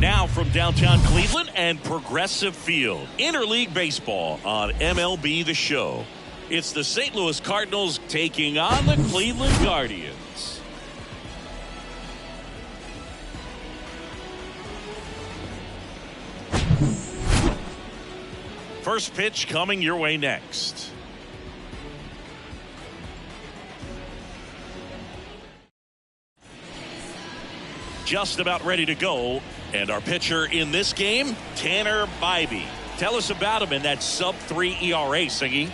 Now from downtown Cleveland and Progressive Field, interleague baseball on MLB The Show. It's the St. Louis Cardinals taking on the Cleveland Guardians. First pitch coming your way next. Just about ready to go. And our pitcher in this game, Tanner Bybee. Tell us about him in that sub-3 ERA, Singy.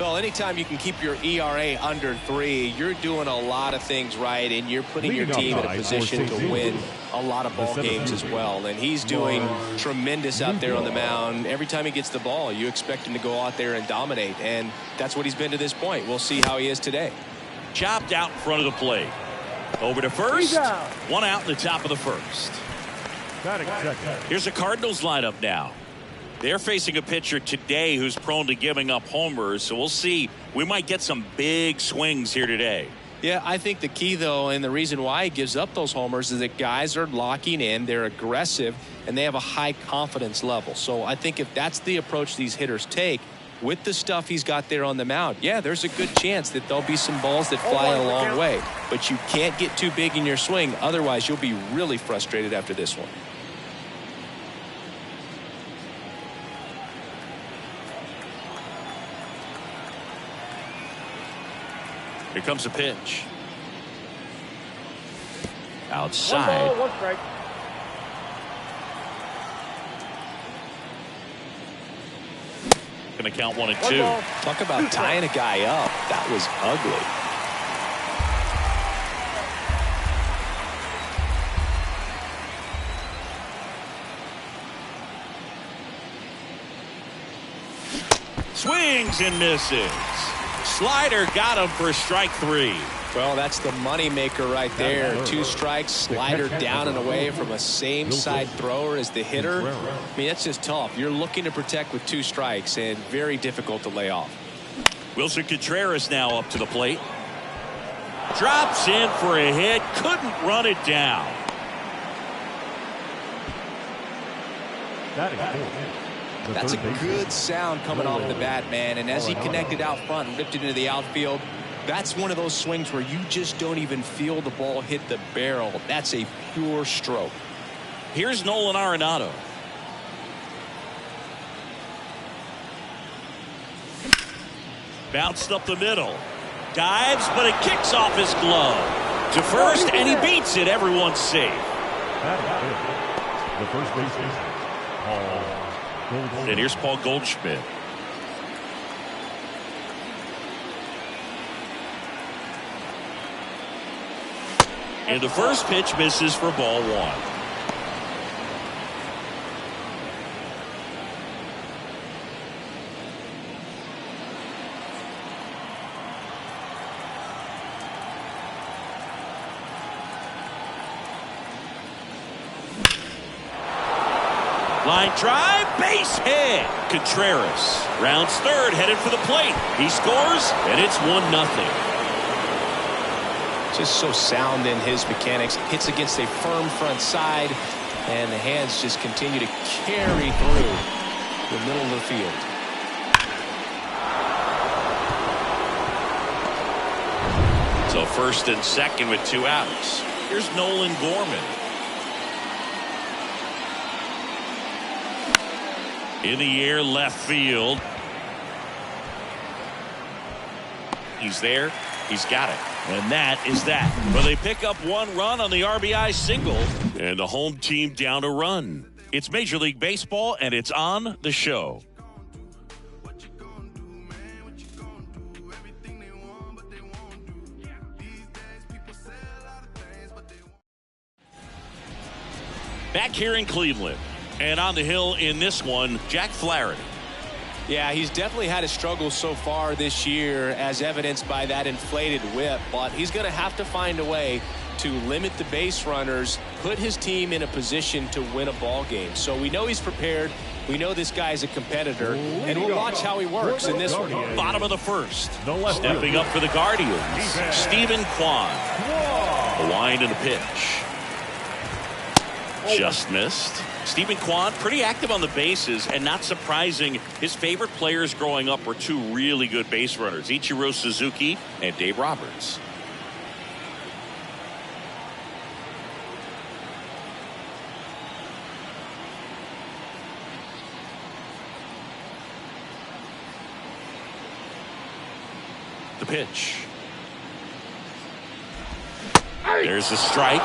Well, anytime you can keep your ERA under 3, you're doing a lot of things right, and you're putting your team in a position to win a lot of ball games as well. And he's doing tremendous out there on the mound. Every time he gets the ball, you expect him to go out there and dominate, and that's what he's been to this point. We'll see how he is today. Chopped out in front of the plate. Over to first. One out in the top of the first. Here's the Cardinals lineup now. They're facing a pitcher today who's prone to giving up homers, so we'll see. We might get some big swings here today. Yeah, I think the key, though, and the reason why he gives up those homers is that guys are locking in, they're aggressive, and they have a high confidence level. So I think if that's the approach these hitters take, with the stuff he's got there on the mound, yeah, there's a good chance that there'll be some balls that fly a long way. But you can't get too big in your swing, otherwise you'll be really frustrated after this one. Here comes a pitch. Outside. 1 ball, 1 strike. Going to count 1 and 2. Talk about tying a guy up. That was ugly. Swings and misses. Slider got him for strike 3. Well, that's the money maker right there. 2 strikes, slider down and away from a same side thrower as the hitter. I mean, that's just tough. You're looking to protect with 2 strikes and very difficult to lay off. Wilson Contreras now up to the plate. Drops in for a hit. Couldn't run it down. That's a good sound coming off the bat, man. And as he connected out front and ripped it into the outfield, that's one of those swings where you just don't even feel the ball hit the barrel. That's a pure stroke. Here's Nolan Arenado. Bounced up the middle. Dives, but it kicks off his glove. To first, and he beats it. Everyone's safe. The first baseman, Paul. And here's Paul Goldschmidt. And the first pitch misses for ball 1. Line drive, base hit. Contreras rounds third, headed for the plate. He scores, and it's 1-0. Just so sound in his mechanics. Hits against a firm front side, and the hands just continue to carry through the middle of the field. So first and second with 2 outs. Here's Nolan Gorman. In the air, left field. He's there. He's got it. And that is that. But they pick up 1 run on the RBI single. And the home team down a run. It's Major League Baseball, and it's on the show. Back here in Cleveland. And on the hill in this one, Jack Flaherty. Yeah, he's definitely had his struggles so far this year, as evidenced by that inflated whip. But he's going to have to find a way to limit the base runners, put his team in a position to win a ball game. So we know he's prepared. We know this guy is a competitor, and we'll watch how he works in this one. Bottom of the first. Stepping up for the Guardians, Stephen Kwan. A wind and a pitch. Just missed. Stephen Kwan, pretty active on the bases, and not surprising, his favorite players growing up were two really good base runners, Ichiro Suzuki and Dave Roberts. The pitch. There's a strike.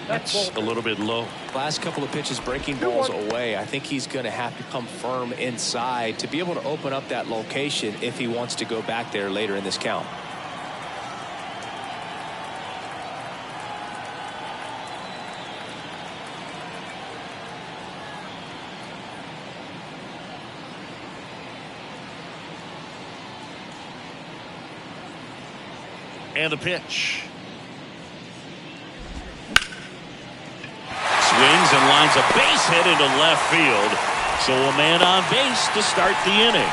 That's a little bit low. Last couple of pitches breaking balls away. I think he's going to have to come firm inside to be able to open up that location if he wants to go back there later in this count. And the pitch. Swings and lines a base hit into left field. So a man on base to start the inning.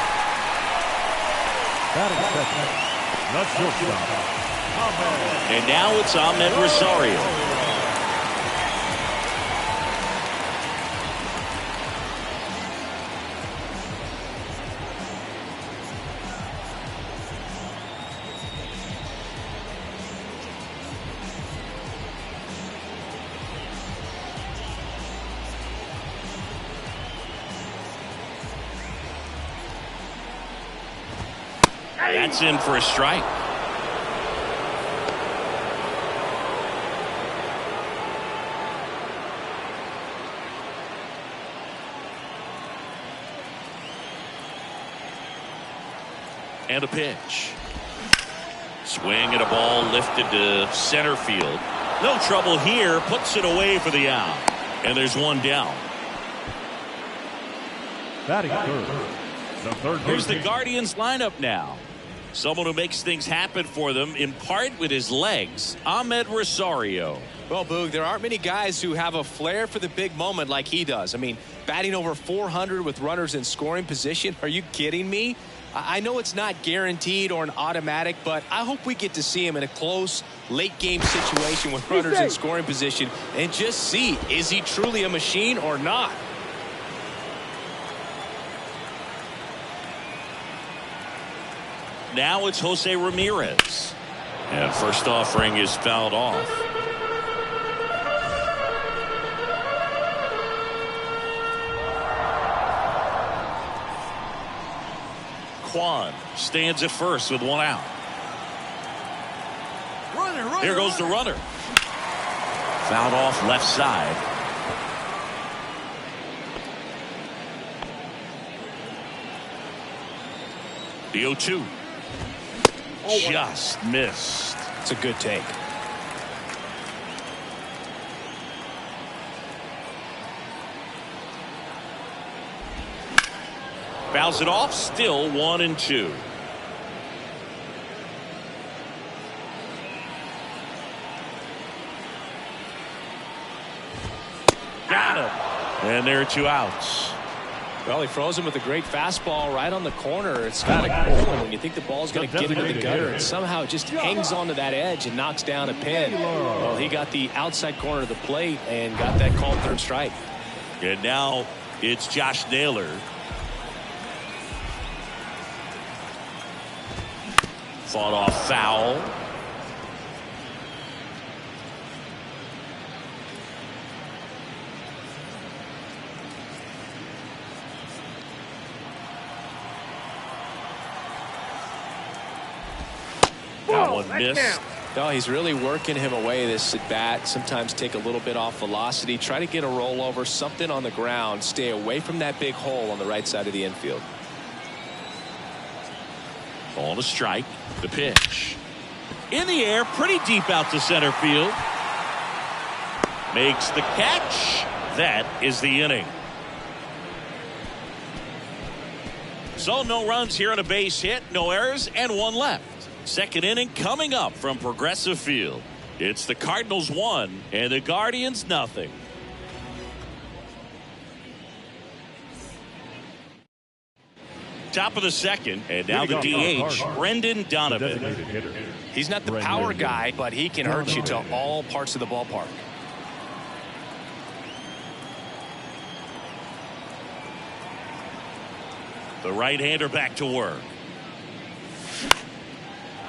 And now it's Ahmed Rosario. That's in for a strike. And a pitch. Swing at a ball lifted to center field. No trouble here. Puts it away for the out. And there's one down. Batting third. Here's the Guardians lineup now. Someone who makes things happen for them, in part with his legs, Ahmed Rosario. Well, Boog, there aren't many guys who have a flair for the big moment like he does. I mean, batting over 400 with runners in scoring position. Are you kidding me? I know it's not guaranteed or an automatic, but I hope we get to see him in a close, late-game situation with runners in scoring position and just see, is he truly a machine or not? Now it's Jose Ramirez. And first offering is fouled off. Kwan stands at first with one out. Here goes the runner. Fouled off left side. The 0-2. Just missed. It's a good take. Fouls it off. Still 1-2. Got him. And there are two outs. Well, he froze him with a great fastball right on the corner. It's kind of rolling when you think the ball's going to get into the gutter, and somehow it just hangs onto that edge and knocks down a pin. Well, he got the outside corner of the plate and got that called third strike. And now it's Josh Naylor. Fought off foul. That one missed. No, he's really working him away this at bat. Sometimes take a little bit off velocity. Try to get a rollover, something on the ground. Stay away from that big hole on the right side of the infield. Ball to strike. The pitch. In the air, pretty deep out to center field. Makes the catch. That is the inning. So no runs here on a base hit, no errors, and one left. Second inning coming up from Progressive Field. It's the Cardinals 1 and the Guardians nothing. Top of the second, and now the DH, Brendan Donovan. He's not the power guy, but he can hurt you to all parts of the ballpark. The right-hander back to work.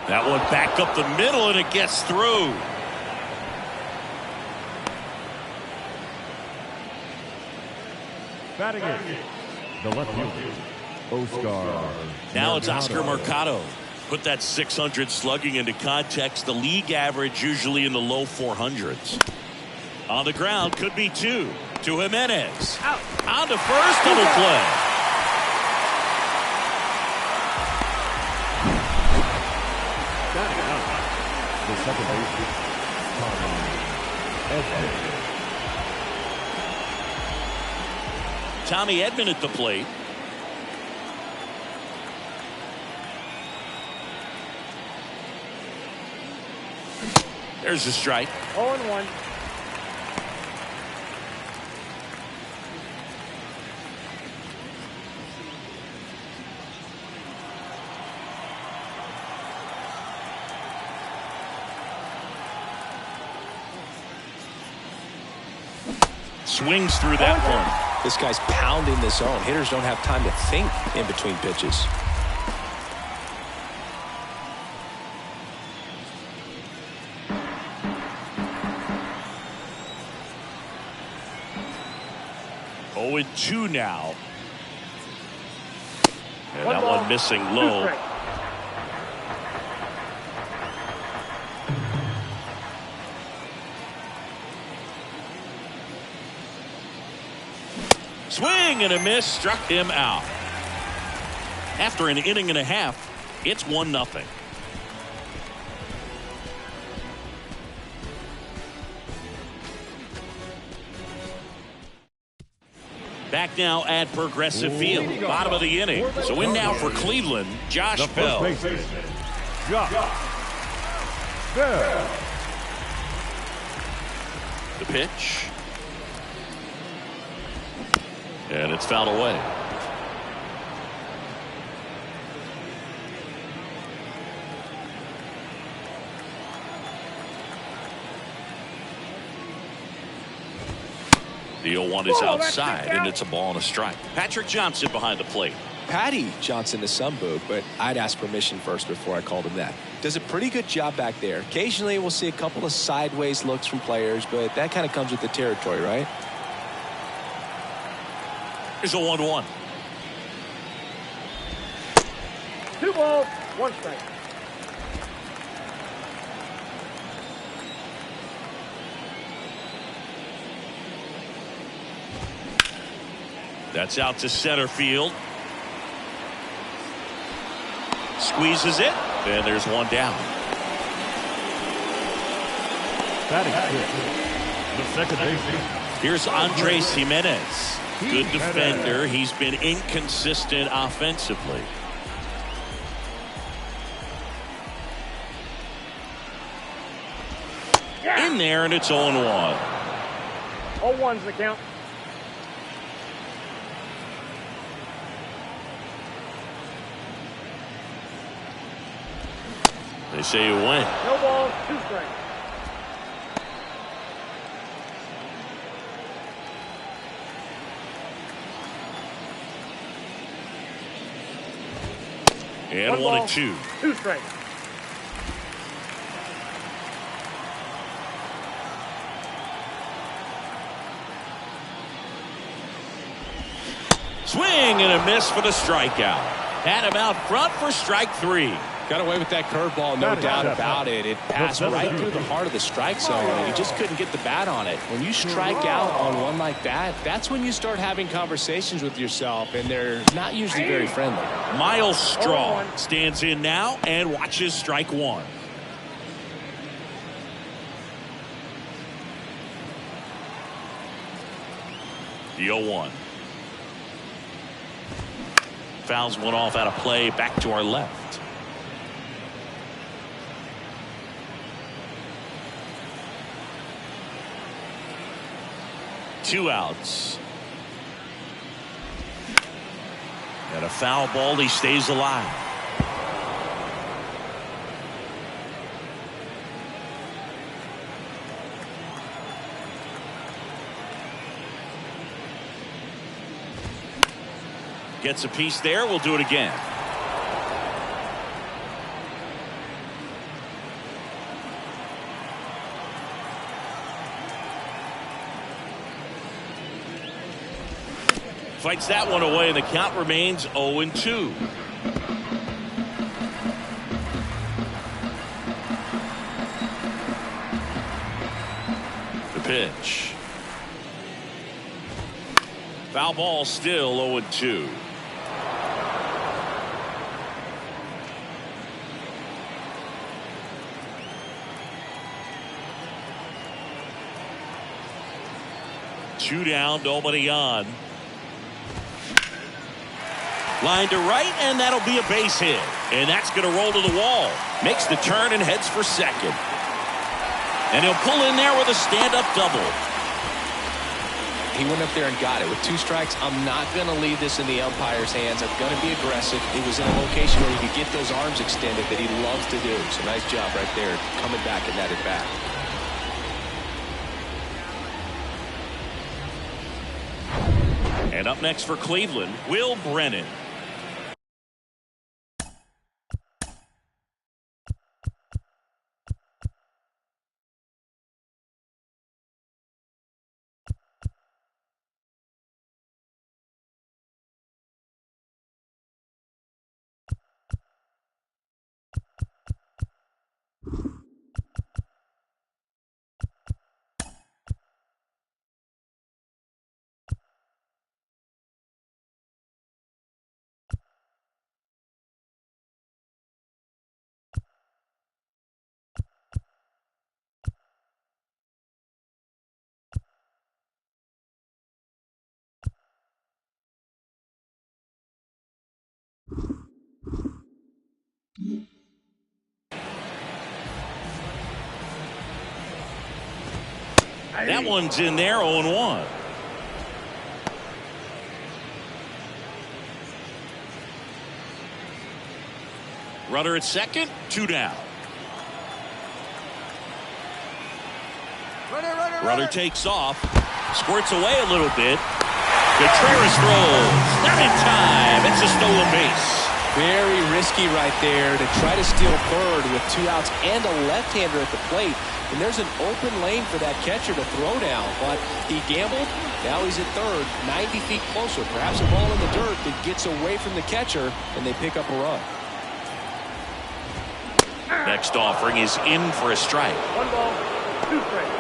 That one back up the middle, and it gets through. Batting it, the left fielder, Oscar. Now it's Oscar Mercado. Put that 600 slugging into context. The league average usually in the low 400s. On the ground, could be two. To Jimenez. Out. On to first, double play. The second baseman, Tommy Edman at the plate. There's a strike. 0-1. Swings through that one. This guy's pounding the zone. Hitters don't have time to think in between pitches. Oh, and 2 now. And that one missing low. Swing and a miss, struck him out. After an inning and a half, it's 1-0. Back now at Progressive Field, bottom of the inning. So in now for Cleveland, Josh Bell. Josh Bell. The pitch. And it's fouled away. The 0-1 is outside, and it's a ball and a strike. Patrick Johnson behind the plate. Patty Johnson to some boot, but I'd ask permission first before I called him that. Does a pretty good job back there. Occasionally we'll see a couple of sideways looks from players, but that kind of comes with the territory, right? Here's a 1-1. 2 balls, 1 strike. That's out to center field. Squeezes it. And there's one down. Batting fifth, the second baseman. Here's Andres Jimenez. Good defender. He's been inconsistent offensively. In there, and it's 0-1. 0-1's the count. They say you win. No balls, 2 strikes. And 1-2. 2 strikes. Swing and a miss for the strikeout. Had him out front for strike 3. Got away with that curveball, no doubt about it. It passed right through the heart of the strike zone, and he just couldn't get the bat on it. When you strike out on one like that, that's when you start having conversations with yourself, and they're not usually very friendly. Miles Straw stands in now and watches strike 1. The 0-1. Fouls one off out of play, back to our left. Two outs. And a foul ball, he stays alive. Gets a piece there. We'll do it again. Fights that one away, and the count remains 0-2. The pitch. Foul ball, still 0-2. Two down, nobody on. Line to right, and that'll be a base hit. And that's going to roll to the wall. Makes the turn and heads for second. And he'll pull in there with a stand-up double. He went up there and got it. With 2 strikes, I'm not going to leave this in the umpire's hands. I'm going to be aggressive. He was in a location where he could get those arms extended that he loves to do. So nice job right there, coming back and that at bat. And up next for Cleveland, Will Brennan. That one's in there, 0-1. Runner at second, 2 down. Runner takes off, squirts away a little bit. Contreras throws, not in time. It's a stolen base. Very risky right there to try to steal third with 2 outs and a left-hander at the plate. And there's an open lane for that catcher to throw down, but he gambled. Now he's at third, 90 feet closer. Perhaps a ball in the dirt that gets away from the catcher, and they pick up a run. Next offering is in for a strike. 1 ball, 2 strikes.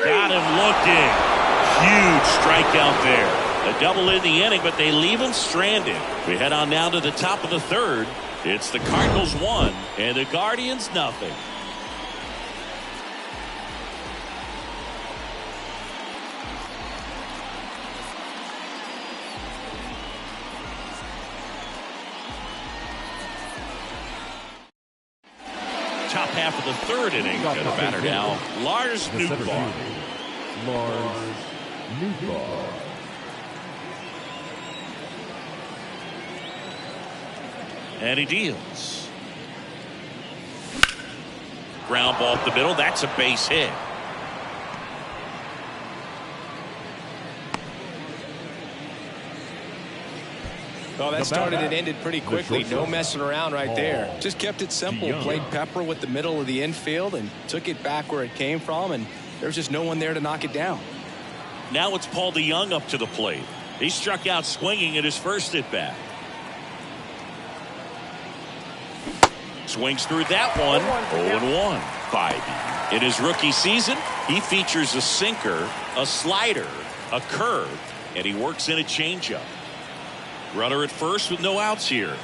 Got him looking. Huge strikeout there. A double in the inning, but they leave him stranded. We head on now to the top of the third. It's the Cardinals 1 and the Guardians nothing. Top half of the third inning. And the batter now, Lars Nootbaar. Lars Nootbaar. And he deals. Ground ball up the middle. That's a base hit. Well, that started and ended pretty quickly. No messing around right there. Just kept it simple. Played Pepper with the middle of the infield and took it back where it came from, and there's just no one there to knock it down. Now it's Paul DeYoung up to the plate. He struck out swinging at his first at bat. Swings through that one. 0-1. Biden. In his rookie season, he features a sinker, a slider, a curve, and he works in a changeup. Runner at first with no outs here.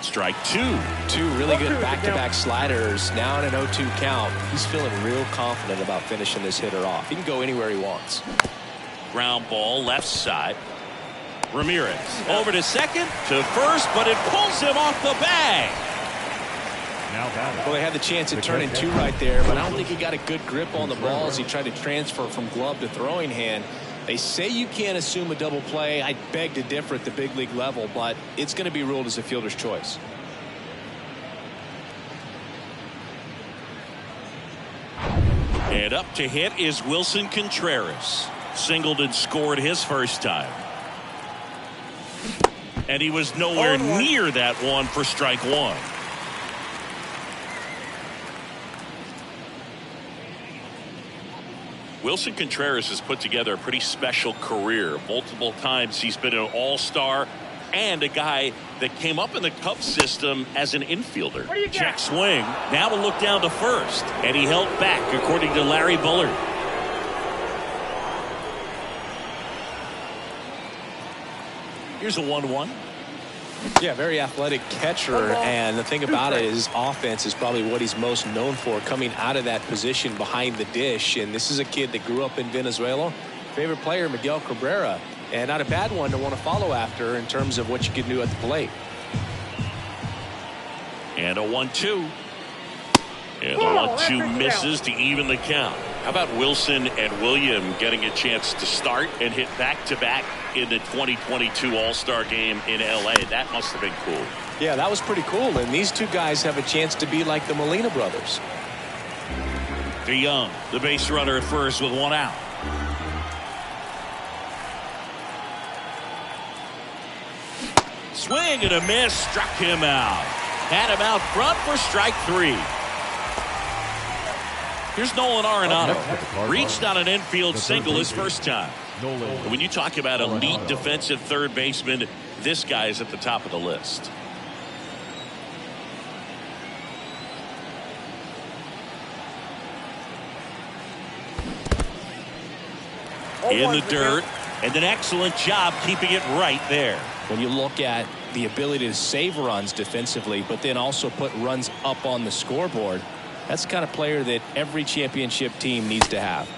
Strike two. Two really good back-to-back sliders. Now in an 0-2 count. He's feeling real confident about finishing this hitter off. He can go anywhere he wants. Ground ball left side. Ramirez over to second, to first, but it pulls him off the bag. Well, they had the chance at turning two right there, but I don't think he got a good grip on the ball as he tried to transfer from glove to throwing hand. They say you can't assume a double play. I beg to differ at the big league level, but it's going to be ruled as a fielder's choice. And up to hit is Wilson Contreras. Singled and scored his first time. And he was nowhere near that one for strike one. Wilson Contreras has put together a pretty special career. Multiple times he's been an all-star and a guy that came up in the Cubs system as an infielder. Check swing. Now a look down to first. And he held back, according to Larry Bullard. Here's a 1-1. Yeah, very athletic catcher, and the thing about it is offense is probably what he's most known for, coming out of that position behind the dish. And this is a kid that grew up in Venezuela. Favorite player, Miguel Cabrera, and not a bad one to want to follow after in terms of what you can do at the plate. And a 1-2. And the 1-2 misses to even the count. How about Wilson and William getting a chance to start and hit back-to-back in the 2022 All-Star game in L.A.? That must have been cool. Yeah, that was pretty cool. And these two guys have a chance to be like the Molina brothers. DeYoung, the base runner at first with one out. Swing and a miss, struck him out. Had him out front for strike three. Here's Nolan Arenado. Reached on an infield single his first time. When you talk about elite defensive third baseman, this guy is at the top of the list. In the dirt, and an excellent job keeping it right there. When you look at the ability to save runs defensively, but then also put runs up on the scoreboard, that's the kind of player that every championship team needs to have.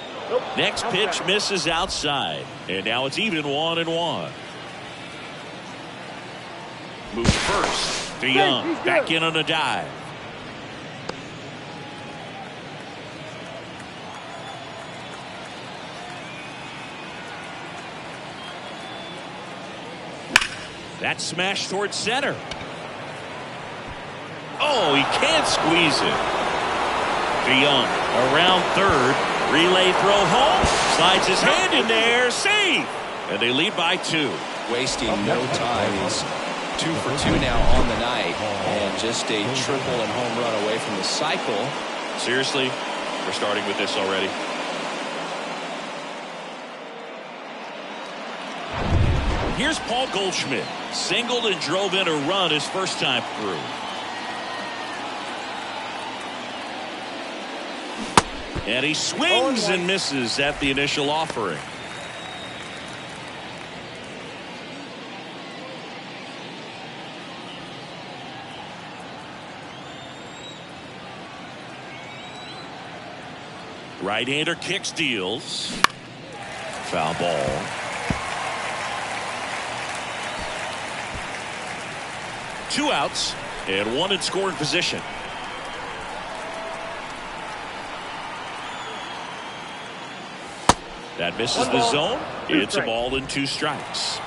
Next pitch misses outside, and now it's even 1-1. Moves first. DeYoung back in on a dive. That smash towards center. Oh, he can't squeeze it. DeYoung around third. Relay throw home. Slides his hand in there. Save. And they lead by 2. Wasting no time. He's 2 for 2 now on the night. And just a triple and home run away from the cycle. Seriously? We're starting with this already. Here's Paul Goldschmidt. Singled and drove in a run his first time through. And he swings and misses at the initial offering. Right-hander kicks, deals. Foul ball. Two outs and one in scoring position. That misses the zone. It's a ball and 2 strikes.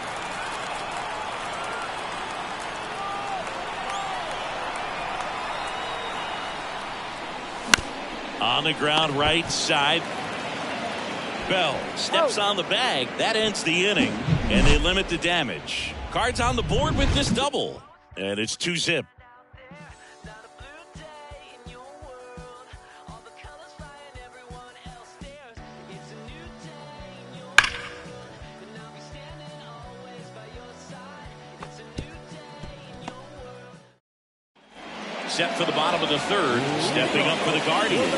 On the ground right side. Bell steps on the bag. That ends the inning, and they limit the damage. Cards on the board with this double. And it's 2-zip. Set for the bottom of the third. Stepping up for the Guardians.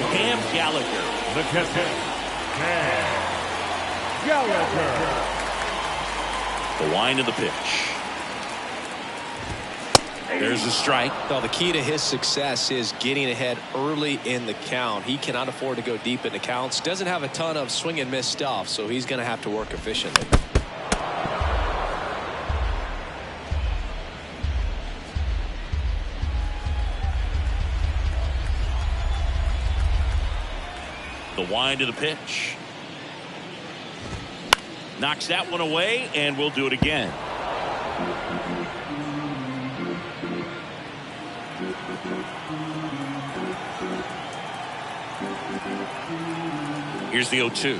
Cam Gallagher. The catcher, Cam Gallagher. The wind of the pitch. There's a strike. Well, the key to his success is getting ahead early in the count. He cannot afford to go deep in the counts. Doesn't have a ton of swing and miss stuff, so he's going to have to work efficiently. The wind of the pitch. Knocks that one away, and we'll do it again. Here's the 0-2.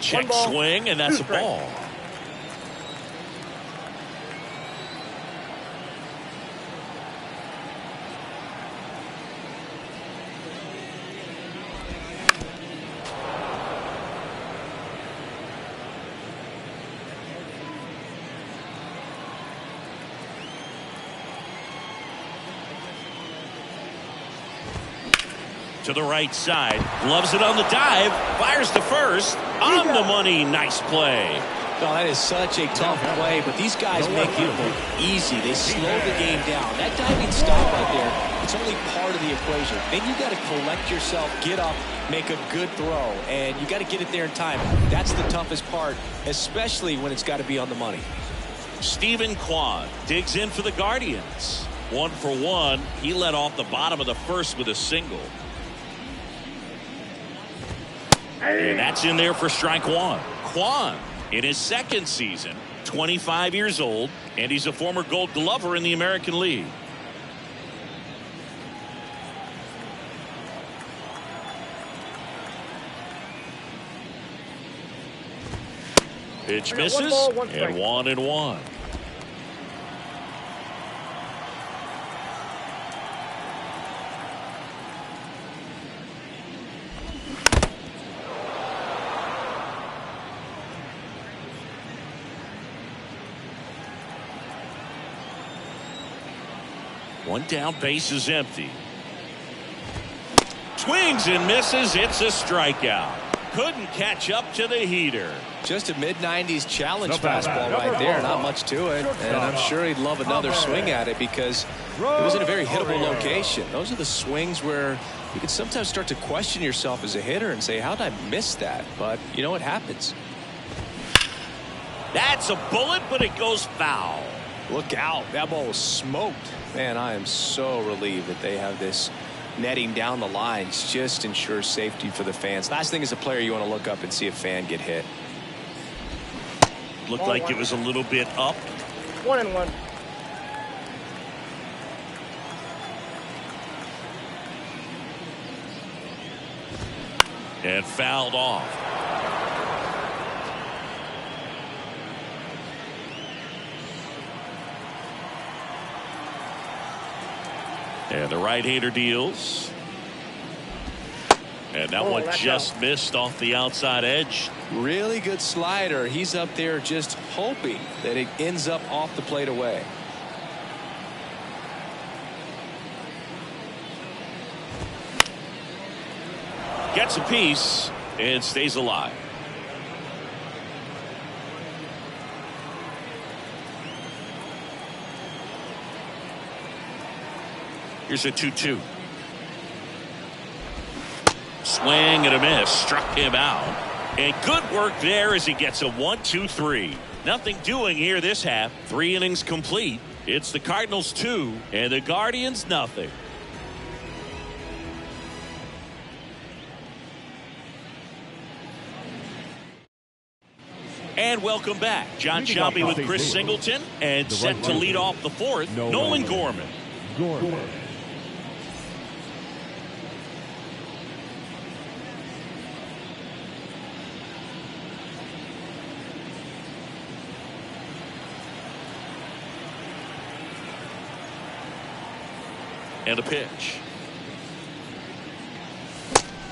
Check swing, and that's a ball. To the right side, loves it on the dive, fires to first, on the money. Nice play. No, that is such a tough play, but these guys make it look easy. They slow the game down. That diving stop right there, it's only part of the equation. Then you got to collect yourself, get up, make a good throw, and you got to get it there in time. That's the toughest part, especially when it's got to be on the money. Stephen Kwan digs in for the Guardians. 1 for 1. He led off the bottom of the first with a single. And that's in there for strike one. Kwan, in his second season, 25 years old, and he's a former Gold Glover in the American League. Pitch misses, and 1-1. One down, base is empty. Swings and misses. It's a strikeout. Couldn't catch up to the heater. Just a mid-90s challenge fastball right there. Not much to it. And I'm sure he'd love another swing at it because it was in a very hittable location. Those are the swings where you can sometimes start to question yourself as a hitter and say, how did I miss that? But, you know, it happens. That's a bullet, but it goes foul. Look out. That ball was smoked. Man, I am so relieved that they have this netting down the lines. Just ensures safety for the fans. Last thing as a player, you want to look up and see a fan get hit. Looked like it was a little bit up. 1-1. And fouled off. And the right-hander deals. And that one just missed off the outside edge. Really good slider. He's up there just hoping that it ends up off the plate away. Gets a piece and stays alive. Here's a 2-2. Swing and a miss. Struck him out. And good work there as he gets a 1-2-3. Nothing doing here this half. 3 innings complete. It's the Cardinals 2 and the Guardians nothing. And welcome back. John Shelby with Chris Singleton and set to lead off the fourth, Nolan Gorman. And a pitch.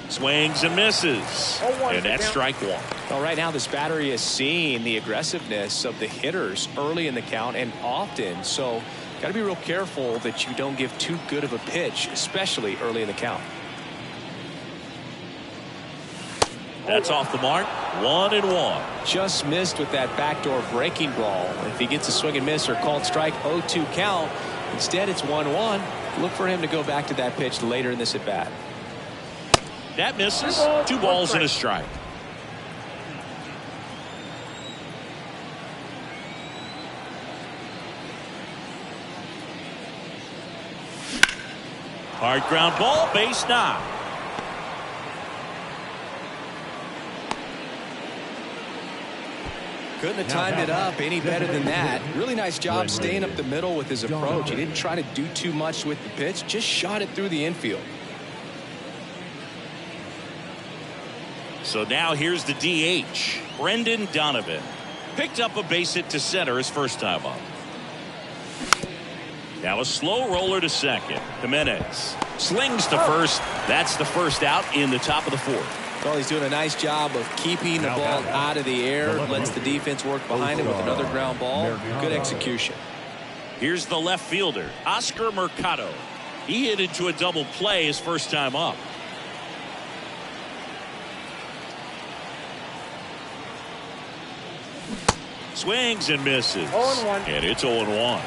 Swings and misses. And that's strike one. Well, right now this battery is seeing the aggressiveness of the hitters early in the count and often. So got to be real careful that you don't give too good of a pitch, especially early in the count. That's off the mark. 1-1. Just missed with that backdoor breaking ball. If he gets a swing and miss or called strike, 0-2 count. Instead, it's 1-1. Look for him to go back to that pitch later in this at bat. That misses. 2 balls and a strike. Hard ground ball, base knock. Couldn't have timed it up any better than that. Really nice job staying up the middle with his approach. He didn't try to do too much with the pitch, just shot it through the infield. So now here's the DH, Brendan Donovan. Picked up a base hit to center his first time up. Now a slow roller to second. Jimenez slings to first. That's the first out in the top of the 4th. Well, he's doing a nice job of keeping the ball out of the air. Lets the defense work behind him with another ground ball. Good execution. Here's the left fielder, Oscar Mercado. He hit into a double play his first time up. Swings and misses. 0-1. And it's 0-1.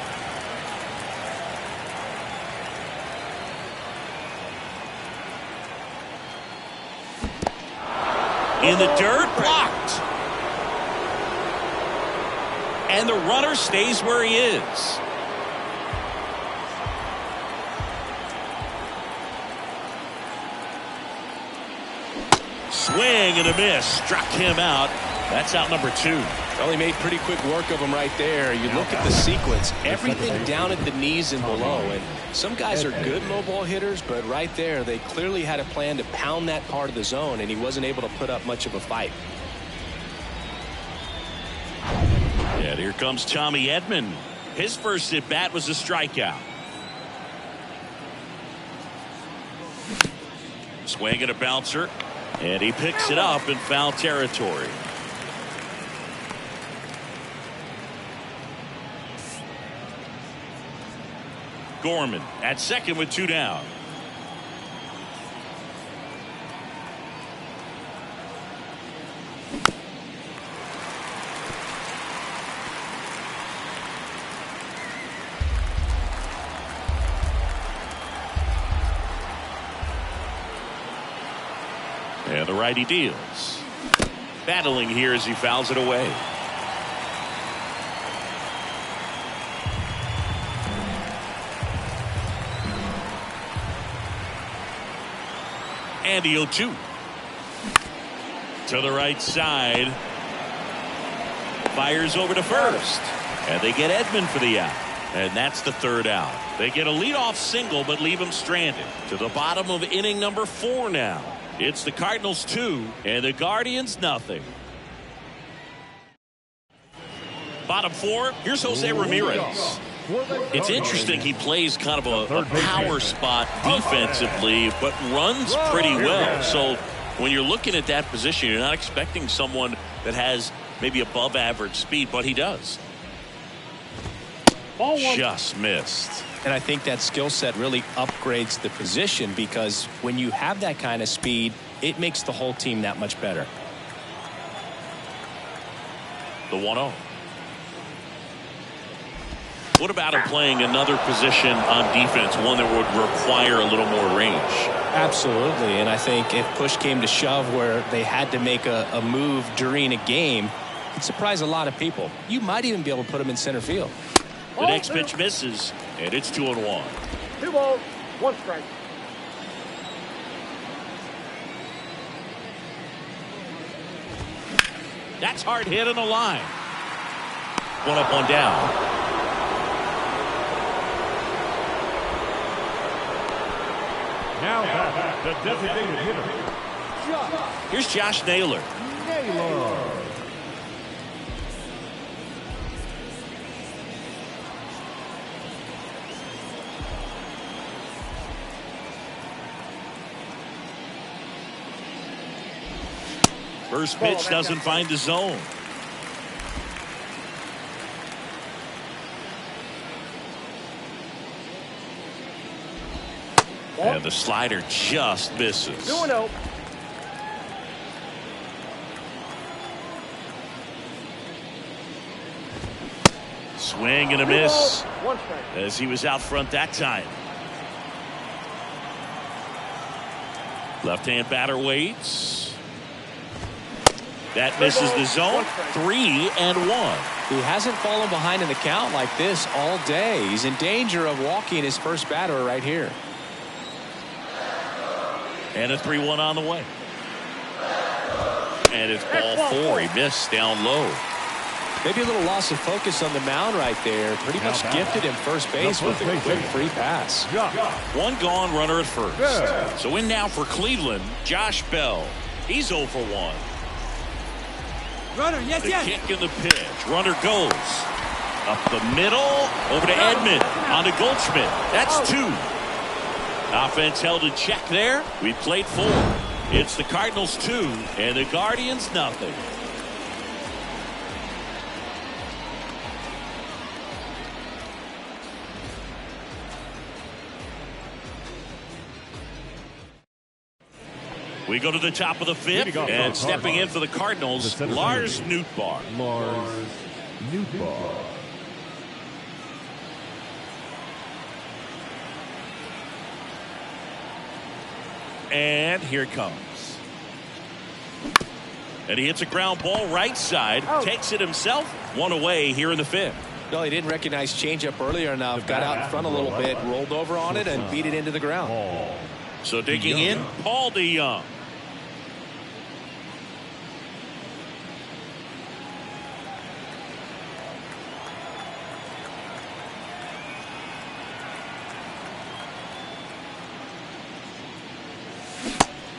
In the dirt, blocked. And the runner stays where he is. Swing and a miss. Struck him out. That's out number 2. Well, he made pretty quick work of him right there. You look at the sequence, everything down at the knees and below. And some guys are good low ball hitters, but right there, they clearly had a plan to pound that part of the zone, and he wasn't able to put up much of a fight. And here comes Tommy Edman. His first at bat was a strikeout. Swing and a bouncer, and he picks it up in foul territory. Gorman at second with 2 down. And the righty deals. Battling here as he fouls it away. And the 0-2 to the right side, fires over to first, and they get Edman for the out, and that's the 3rd out. They get a leadoff single but leave him stranded. To the bottom of inning number 4 now. It's the Cardinals 2 and the Guardians nothing. Bottom 4, here's Jose Ramirez. It's interesting, he plays kind of a power spot defensively, but runs pretty well. So when you're looking at that position, you're not expecting someone that has maybe above average speed, but he does. Just missed. And I think that skill set really upgrades the position, because when you have that kind of speed, it makes the whole team that much better. The 1-0. What about him playing another position on defense, one that would require a little more range? Absolutely, and I think if push came to shove where they had to make a move during a game, it'd surprise a lot of people. You might even be able to put him in center field. The next pitch misses, and it's 2-1. 2 balls, 1 strike. That's hard hit on the line. 1 up, 1 down. Now back, the designated hitter. Here's Josh Naylor. First pitch doesn't find the zone. And the slider just misses. 2-0. Swing and a miss as he was out front that time. Left-hand batter waits. That misses the zone. 3-1. He hasn't fallen behind in the count like this all day. He's in danger of walking his first batter right here. And a 3-1 on the way. And it's ball 4. He missed down low. Maybe a little loss of focus on the mound right there. Pretty much gifted him first base with a quick free pass. One gone, runner at first. So in now for Cleveland, Josh Bell. He's 0 for 1. Runner, yes, the yes. kick and the pitch. Runner goes up the middle, over to Edman, on to Goldschmidt. That's 2. Offense held in check there. We played 4. It's the Cardinals 2 and the Guardians nothing. We go to the top of the 5th, and stepping in for the Cardinals, Lars Nootbaar. Lars Nootbaar. And here it comes. And he hits a ground ball right side, takes it himself, 1 away here in the 5th. No, he didn't recognize changeup earlier enough, got out in front a little bit, rolled over on it, and beat it into the ground. So digging in, Paul DeYoung.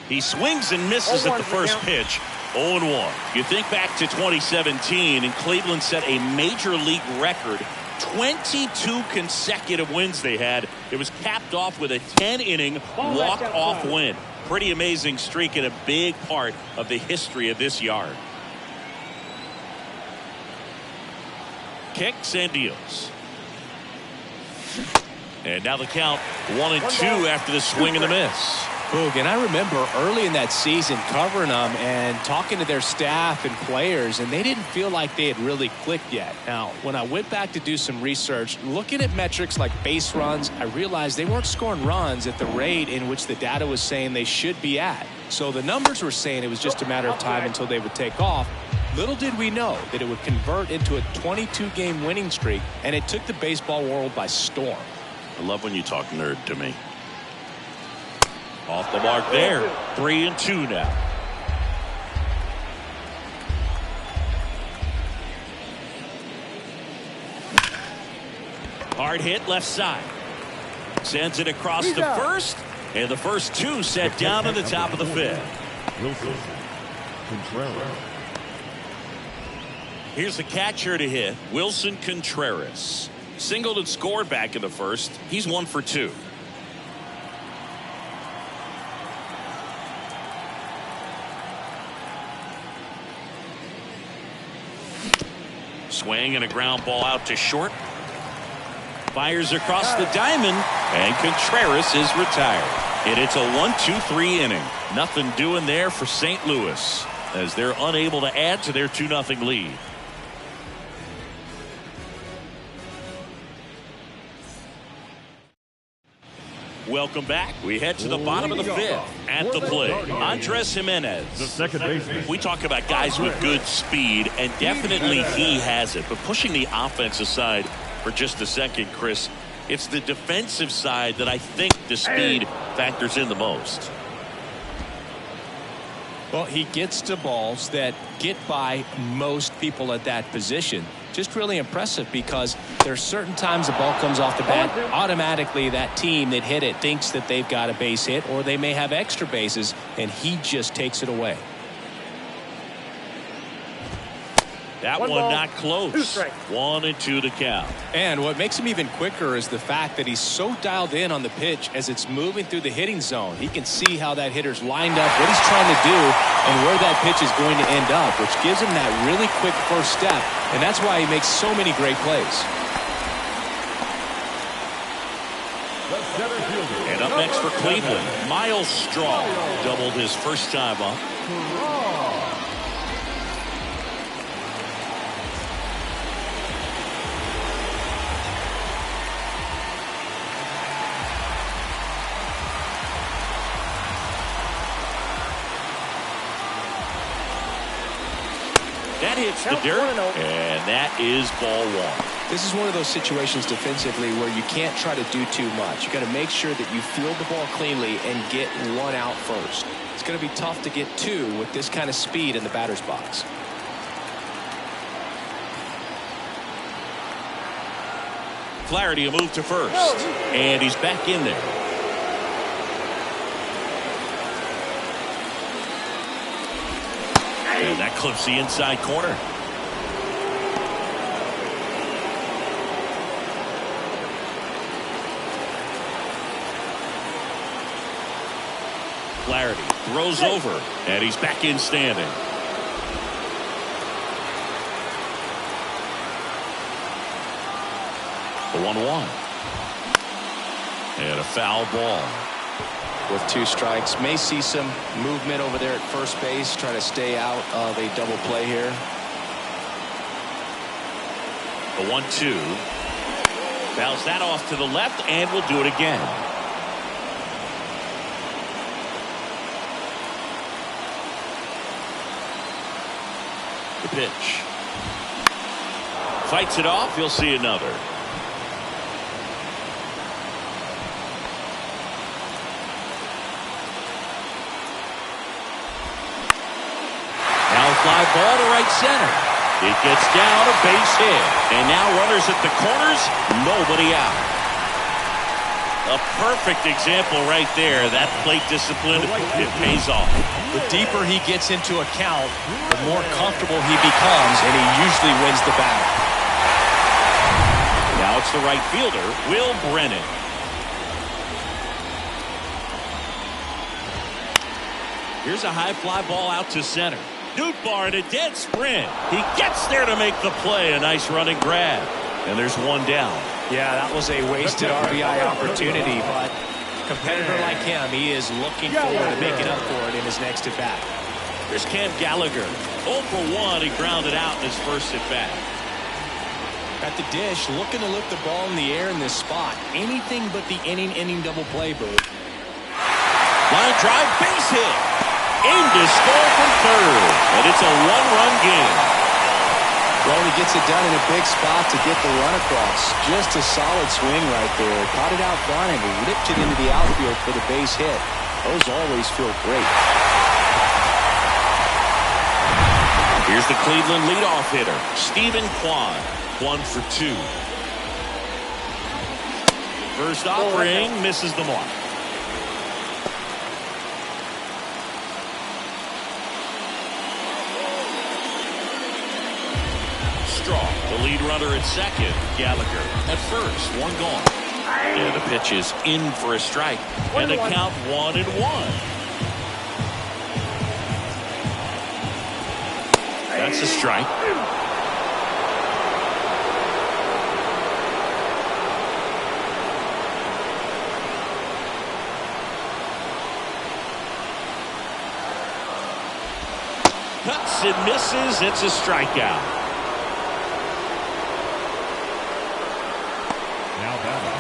He swings and misses at the first pitch. 0-1. You think back to 2017, and Cleveland set a major league record. 22 consecutive wins they had. It was capped off with a 10-inning walk-off win. Pretty amazing streak and a big part of the history of this yard. Kicks and deals. And now the count 1-2 after the swing and the miss. Boog, and I remember early in that season covering them and talking to their staff and players, and they didn't feel like they had really clicked yet. Now, when I went back to do some research, looking at metrics like base runs, I realized they weren't scoring runs at the rate in which the data was saying they should be at. So the numbers were saying it was just a matter of time until they would take off. Little did we know that it would convert into a 22-game winning streak, and it took the baseball world by storm. I love when you talk nerd to me. Off the mark there. 3-2 now. Hard hit left side. Sends it across the first. And the first 2 set down at the top of the 5th. Wilson Contreras. Here's the catcher to hit. Wilson Contreras. Singled and scored back in the first. He's 1 for 2. Swing and a ground ball out to short. Fires across the diamond, and Contreras is retired. And it's a 1-2-3 inning. Nothing doing there for St. Louis as they're unable to add to their 2-0 lead. Welcome back. We head to the bottom of the 5th. At the plate, Andres Jimenez. The second baseman. We talk about guys with good speed, and definitely he has it. But pushing the offense aside for just a second, Chris, it's the defensive side that I think the speed factors in the most. Well, he gets to balls that get by most people at that position. Just really impressive because there's certain times the ball comes off the bat, automatically that team that hit it thinks that they've got a base hit, or they may have extra bases, and he just takes it away. That one not close. 1-2 to count. And what makes him even quicker is the fact that he's so dialed in on the pitch as it's moving through the hitting zone. He can see how that hitter's lined up, what he's trying to do, and where that pitch is going to end up, which gives him that really quick first step. And that's why he makes so many great plays. And up next for Cleveland, Miles Straw doubled his first time up. hits the dirt, and that is ball one. This is one of those situations defensively where you can't try to do too much. You got to make sure that you field the ball cleanly and get one out first. It's going to be tough to get two with this kind of speed in the batter's box. Flaherty a move to first, and he's back in there. And that clips the inside corner. Flaherty throws over, and he's back in standing. The 1-1. And a foul ball. With two strikes, may see some movement over there at first base, try to stay out of a double play here. The 1-2. Fouls that off to the left, and will do it again. The pitch. Fights it off. You'll see another. Now fly ball to right center. It gets down, a base hit. And now runners at the corners, nobody out. A perfect example right there. That plate discipline, it pays off. The deeper he gets into a count, the more comfortable he becomes, and he usually wins the battle. Now it's the right fielder, Will Brennan. Here's a high fly ball out to center. Nootbaar in a dead sprint. He gets there to make the play. A nice running grab. And there's one down. Yeah, that was a wasted RBI opportunity, but a competitor like him, he is looking forward to making up for it in his next at-bat. Here's Cam Gallagher. 0 for 1. He grounded out in his first at-bat. At the dish, looking to lift the ball in the air in this spot. Anything but the inning double play, Booth. Line drive, base hit. Aimed to score from third. And it's a one-run game. Well, he gets it done in a big spot to get the run across. Just a solid swing right there. Caught it out front and ripped it into the outfield for the base hit. Those always feel great. Here's the Cleveland leadoff hitter, Stephen Kwan. 1 for 2. First offering misses the mark. Strong, the lead runner at second. Gallagher at first, one gone. And the pitch is in for a strike. And the count 1-1. That's a strike. Cuts and misses. It's a strikeout.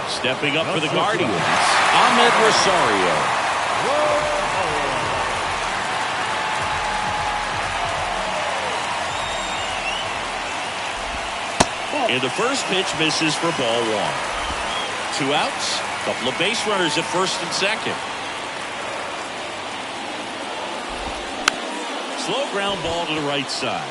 Stepping up for the Guardians, Ahmed Rosario. And the first pitch misses for ball one. 2 outs, couple of base runners at first and second. Slow ground ball to the right side.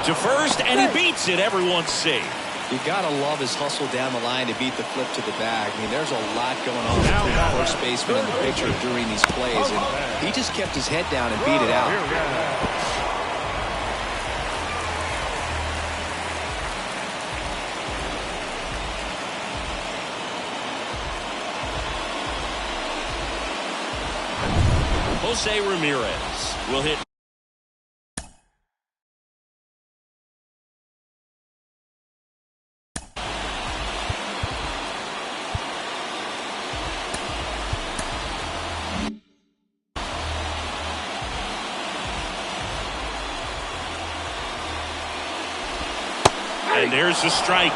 To first, and he beats it. Everyone's safe. You gotta love his hustle down the line to beat the flip to the bag. I mean, there's a lot going on between the first baseman and the pitcher during these plays, and he just kept his head down and beat it out. Jose Ramirez will hit. And there's the strike.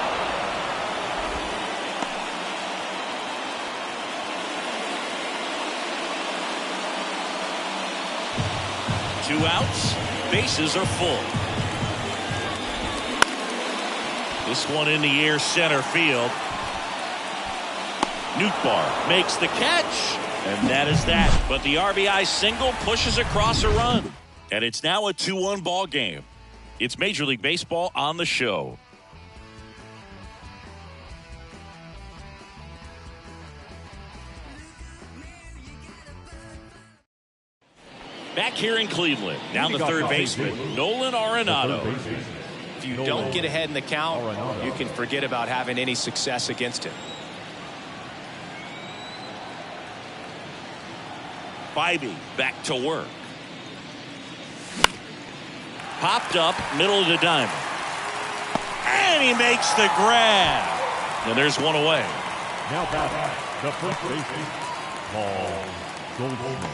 Two outs. bases are full. This one in the air, center field. Nootbaar makes the catch, and that is that. But the RBI single pushes across a run, and it's now a 2-1 ball game. It's Major League Baseball on the show. Back here in Cleveland, down the third baseman, Nolan Arenado. If you don't get ahead in the count, you can forget about having any success against him. Bybee back to work. Popped up, middle of the diamond. And he makes the grab. And there's one away. Now back, the first baseman, Paul Goldschmidt.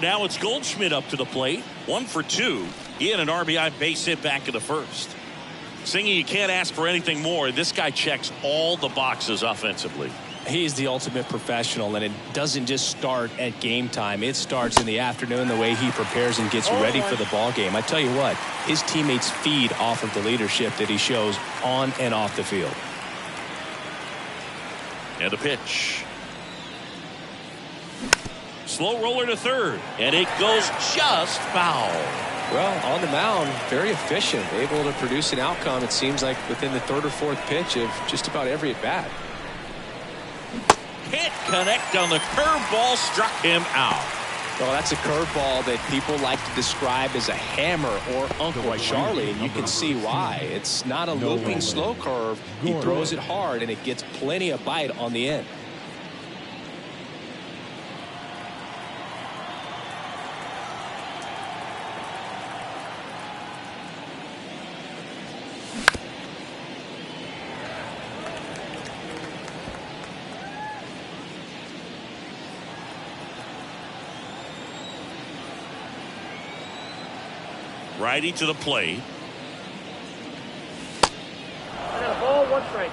Now it's Goldschmidt up to the plate. 1 for 2. He had an RBI base hit back in the first. Singy, you can't ask for anything more. This guy checks all the boxes offensively. He's the ultimate professional, and it doesn't just start at game time. It starts in the afternoon, the way he prepares and gets ready for the ball game. I tell you what, his teammates feed off of the leadership that he shows on and off the field. And the pitch. Slow roller to third, and it goes just foul. Well, on the mound, very efficient, able to produce an outcome, it seems like, within the third or fourth pitch of just about every at-bat. Can't connect on the curveball, struck him out. Well, that's a curveball that people like to describe as a hammer or Uncle Charlie, and you can see why. It's not a looping slow curve. He throws it hard, and it gets plenty of bite on the end. Righty to the plate. I got a ball, 1 strike.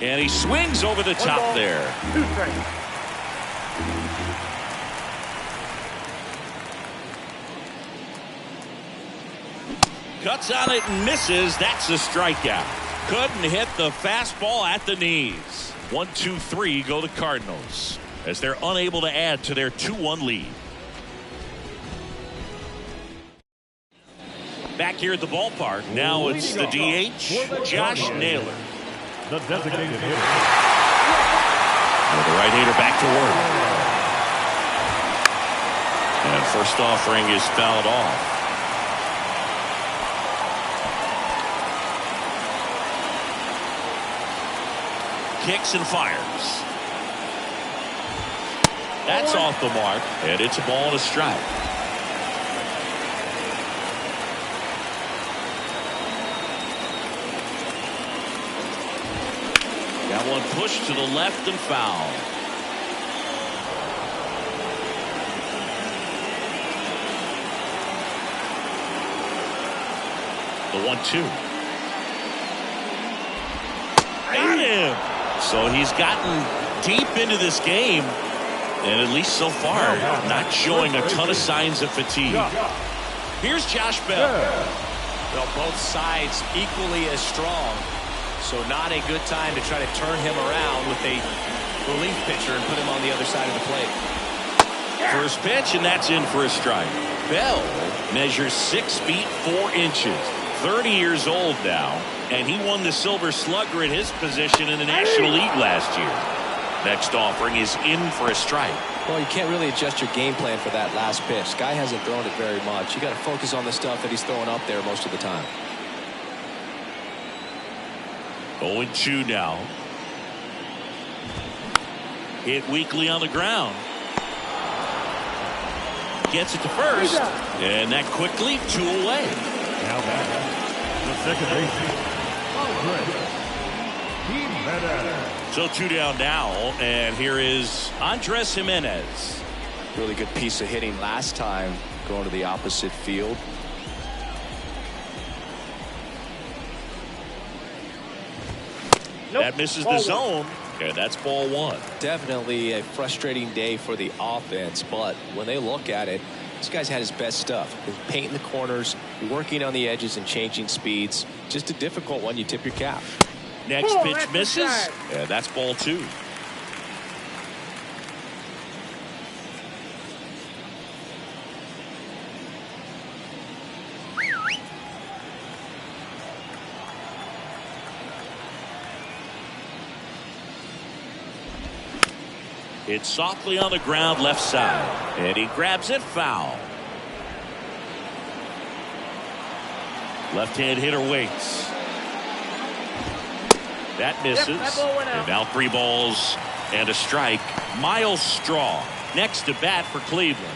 And he swings over the top ball, there. 2 strikes. Cuts on it and misses. That's a strikeout. Couldn't hit the fastball at the knees. 1-2-3 go the Cardinals as they're unable to add to their 2-1 lead. Back here at the ballpark, now it's the DH, Josh Naylor. The designated hitter. The right-hander back to work. And first offering is fouled off. Kicks and fires. That's off the mark, and it's a ball and a strike. That one pushed to the left and foul. The 1-2. Got him. So he's gotten deep into this game, and at least so far, not showing a ton of signs of fatigue. Here's Josh Bell. Well, both sides equally as strong, so not a good time to try to turn him around with a relief pitcher and put him on the other side of the plate. First pitch, and that's in for a strike. Bell measures 6 feet 4 inches, 30 years old now, and he won the Silver Slugger at his position in the National League last year. Next offering is in for a strike. Well, you can't really adjust your game plan for that last pitch. Guy hasn't thrown it very much. You got to focus on the stuff that he's throwing up there most of the time. 0-2 now. Hit weakly on the ground. Gets it to first, and that quickly 2 away. Now back, the second baseman, So 2 down now, and here is Andres Jimenez. Really good piece of hitting last time, going to the opposite field. That misses the zone, and that's ball one. Definitely a frustrating day for the offense, but when they look at it, this guy's had his best stuff. He's painting the corners, working on the edges, and changing speeds. Just a difficult one. You tip your cap. Next pitch misses, and that's ball two. It's softly on the ground left side, and he grabs it foul. Left-hand hitter waits. That misses. Yep, that ball went out. And now 3 balls and a strike. Miles Straw next to bat for Cleveland.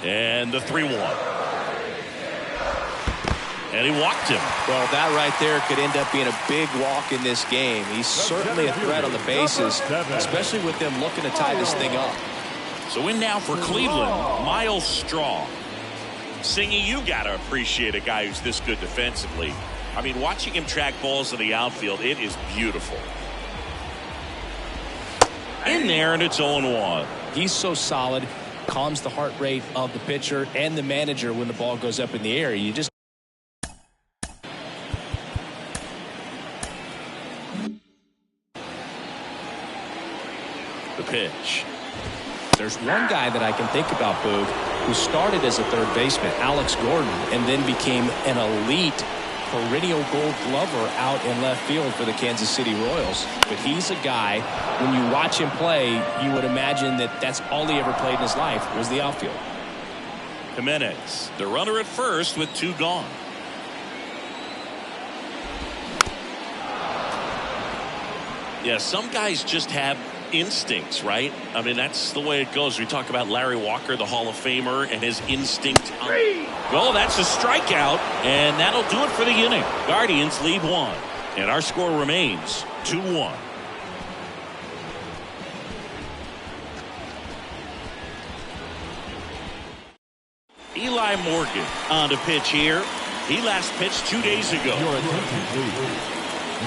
And the 3-1. And he walked him. Well, that right there could end up being a big walk in this game. He's certainly a threat on the bases, especially with them looking to tie this thing up. So in now for Cleveland, Miles Straw. Singy, you got to appreciate a guy who's this good defensively. I mean, watching him track balls in the outfield, it is beautiful. In there, and it's 0-1. He's so solid, calms the heart rate of the pitcher and the manager when the ball goes up in the air. You just the pitch. There's one guy that I can think about, Boog, who started as a third baseman, Alex Gordon, and then became an elite perennial Gold Glover out in left field for the Kansas City Royals. But he's a guy, when you watch him play, you would imagine that that's all he ever played in his life was the outfield. Jimenez, the runner at first with 2 gone. Yeah, some guys just have instincts, right? I mean, that's the way it goes. We talk about Larry Walker, the Hall of Famer, and his instinct. Well, that's a strikeout, and that'll do it for the inning. Guardians lead 1, and our score remains 2-1. Eli Morgan on the pitch here. He last pitched 2 days ago. Your attention, please.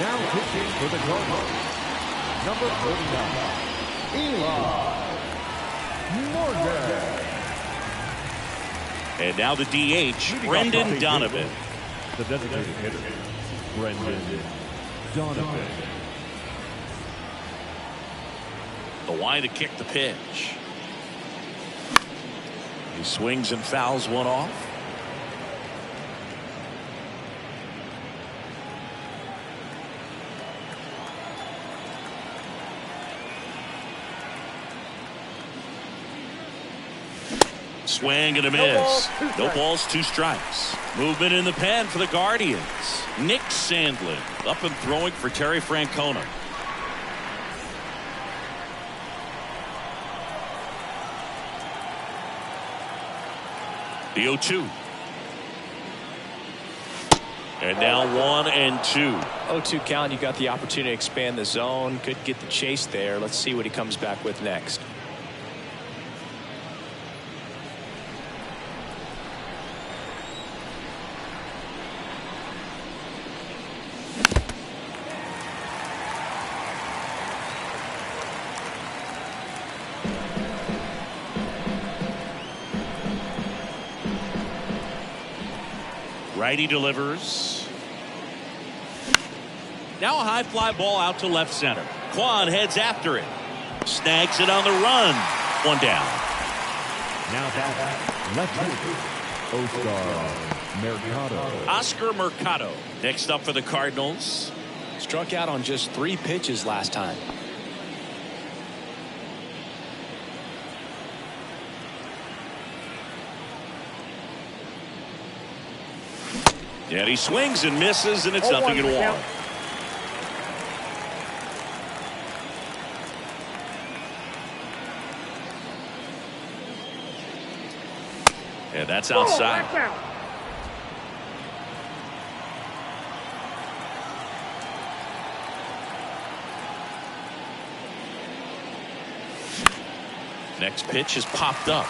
Now pitching for the Cardinals, number 49, Eli Morgan. And now the DH, Brendan Donovan. The designated hitter, Brendan Donovan. The line to kick the pitch. He swings and fouls one off. Swing and a miss. No balls, 2 strikes. Movement in the pen for the Guardians. Nick Sandlin up and throwing for Terry Francona. The 0-2. And now 1-2. 0-2 count. You got the opportunity to expand the zone. Could get the chase there. Let's see what he comes back with next. Righty delivers. Now a high fly ball out to left center. Kwan heads after it. Snags it on the run. 1 down. Now back left fielder, Oscar Mercado. Oscar Mercado next up for the Cardinals. Struck out on just 3 pitches last time. And he swings and misses, and it's 0-1. And that's outside. Next pitch is popped up.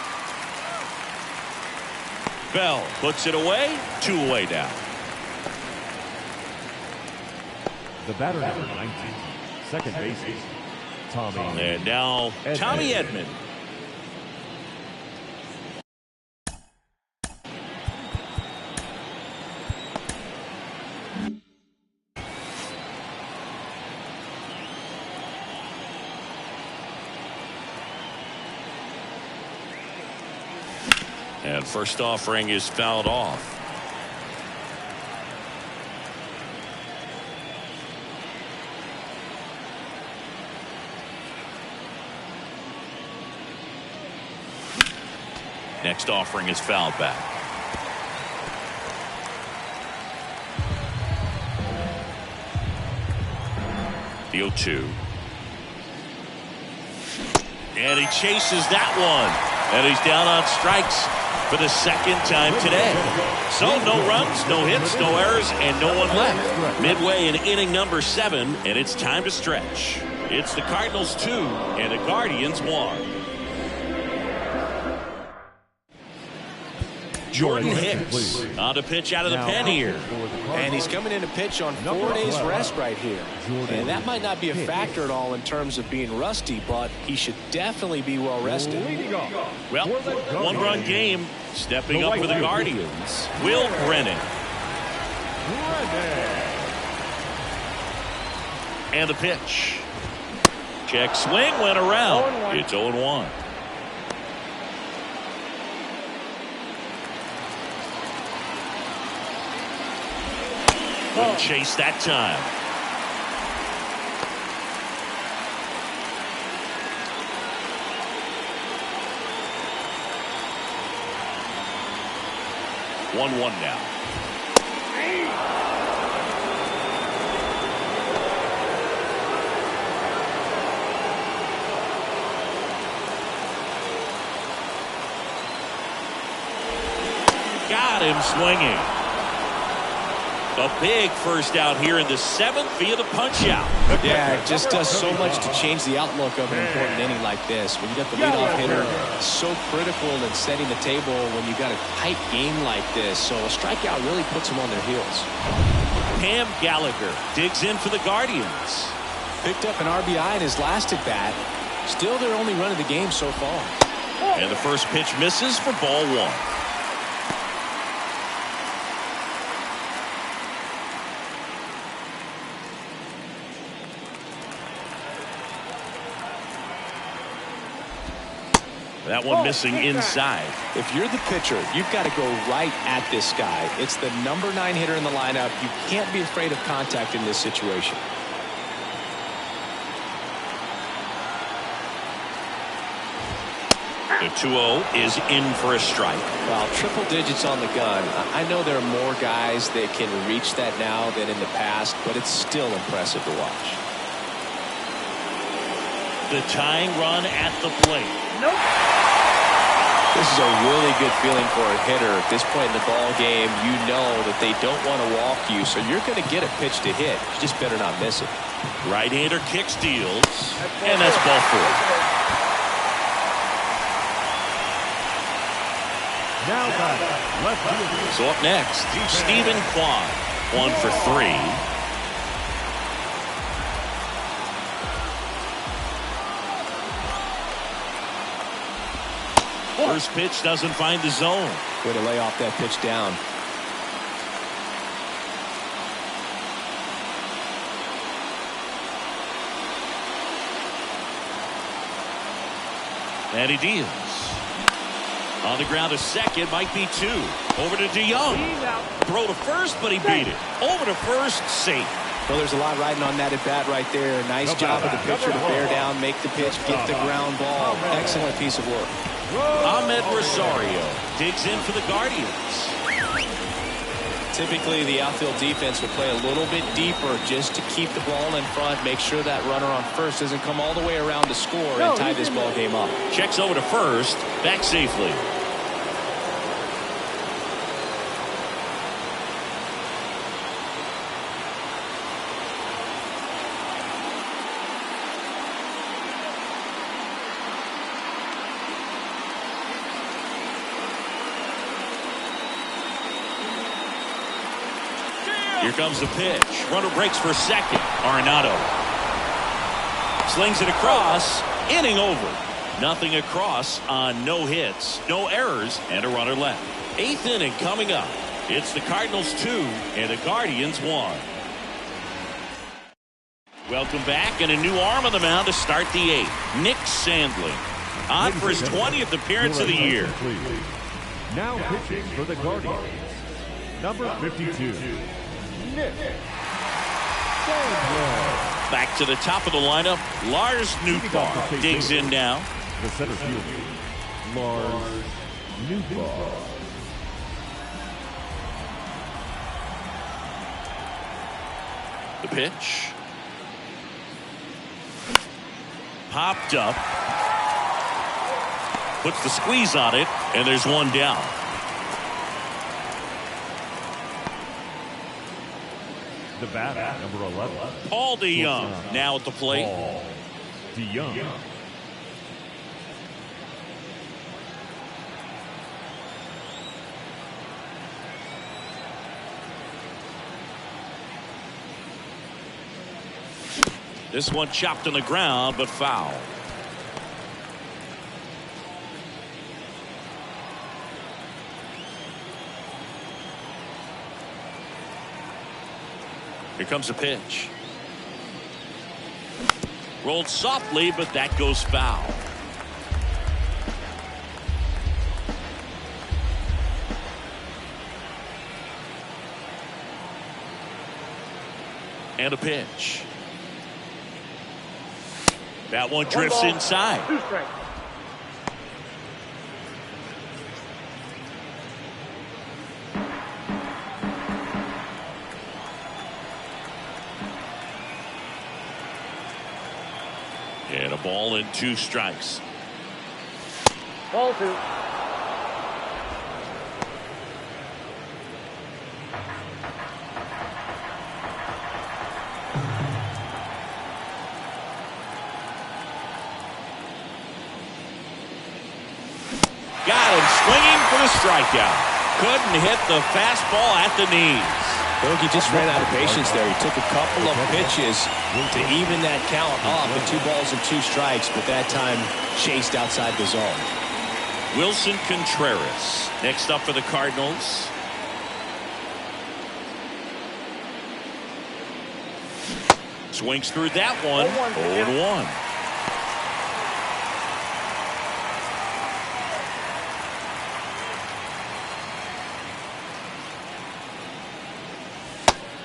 Bell puts it away. 2 away now. The batter number 19, second baseman, Tommy. And now Tommy Edman. And first offering is fouled off. Next offering is fouled back. The 0-2. And he chases that one. And he's down on strikes for the second time today. So no runs, no hits, no errors, and no one left. Midway in inning number 7, and it's time to stretch. It's the Cardinals 2 and the Guardians 1. Jordan Hicks on the pitch out of the pen here. And he's coming in to pitch on 4 days rest right here. And that might not be a factor at all in terms of being rusty, but he should definitely be well rested. Well, one-run game. Stepping up for the Guardians, Will Brennan. And the pitch. Check swing, went around. It's 0-1. Couldn't chase that time. One now. Got him swinging. A big first out here in the 7th via the punch out. Yeah, it just does so much to change the outlook of an important inning like this. When you got the leadoff hitter, so critical in setting the table when you got a tight game like this. So a strikeout really puts them on their heels. Cam Gallagher digs in for the Guardians. Picked up an RBI in his last at bat. Still their only run of the game so far. And the first pitch misses for ball 1. That one missing inside. If you're the pitcher, you've got to go right at this guy. It's the number 9 hitter in the lineup. You can't be afraid of contact in this situation. The 2-0 is in for a strike. Well, triple digits on the gun. I know there are more guys that can reach that now than in the past, but it's still impressive to watch. The tying run at the plate. Nope. This is a really good feeling for a hitter. At this point in the ball game, you know that they don't want to walk you, so you're going to get a pitch to hit. You just better not miss it. Right-hander kick steals, and that's ball 4. Now back, left field. So up next, Stephen Kwan, 1 for 3. First pitch doesn't find the zone. Way to lay off that pitch down. And he deals. On the ground to second, might be 2. Over to DeYoung. Throw to first, but he beat it. Over to first, safe. Well, there's a lot riding on that at bat right there. Nice job of the pitcher to bear down, make the pitch, get the ground ball. Excellent piece of work. Ahmed Rosario digs in for the Guardians. Typically, the outfield defense would play a little bit deeper just to keep the ball in front, make sure that runner on first doesn't come all the way around to score and tie this ball game up. Checks over to first, back safely. Here comes the pitch. Runner breaks for second. Arenado slings it across. Inning over. Nothing across on no hits, no errors, and a runner left. 8th inning coming up. It's the Cardinals 2 and the Guardians 1. Welcome back, and a new arm on the mound to start the 8th. Nick Sandling on for his 20th appearance of the year. Now pitching for the Guardians, number 52, Nick Sandling. Back to the top of the lineup, Lars Nootbaar digs in now. The center fielder, Lars Nootbaar. The pitch. Popped up. Puts the squeeze on it, and there's one down. The batter, number 11. Paul DeYoung now at the plate. Paul DeYoung. This one chopped on the ground, but foul. Here comes a pitch. Rolled softly, but that goes foul. And a pitch. That one drifts inside. 2 strikes. And a ball and 2 strikes. Ball 2. Got him swinging for the strikeout. Couldn't hit the fastball at the knees. Bogey just ran out of patience there. He took a couple of pitches to even that count up with 2 balls and 2 strikes, but that time chased outside the zone. Wilson Contreras next up for the Cardinals. Swings through that one. 0-1.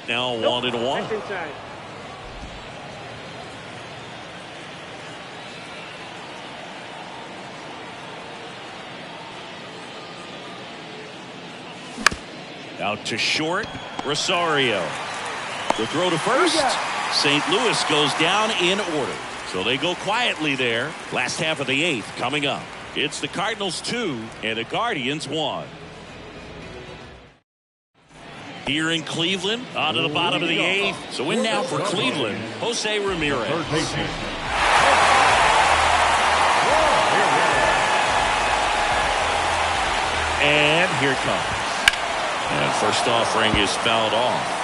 Now 1-1. That's inside. Out to short. Rosario. The throw to first. St. Louis goes down in order. So they go quietly there. Last half of the 8th coming up. It's the Cardinals 2 and the Guardians 1. Here in Cleveland, on to the bottom of the 8th. So in now for Cleveland, Jose Ramirez. And here it comes. And first offering is fouled off.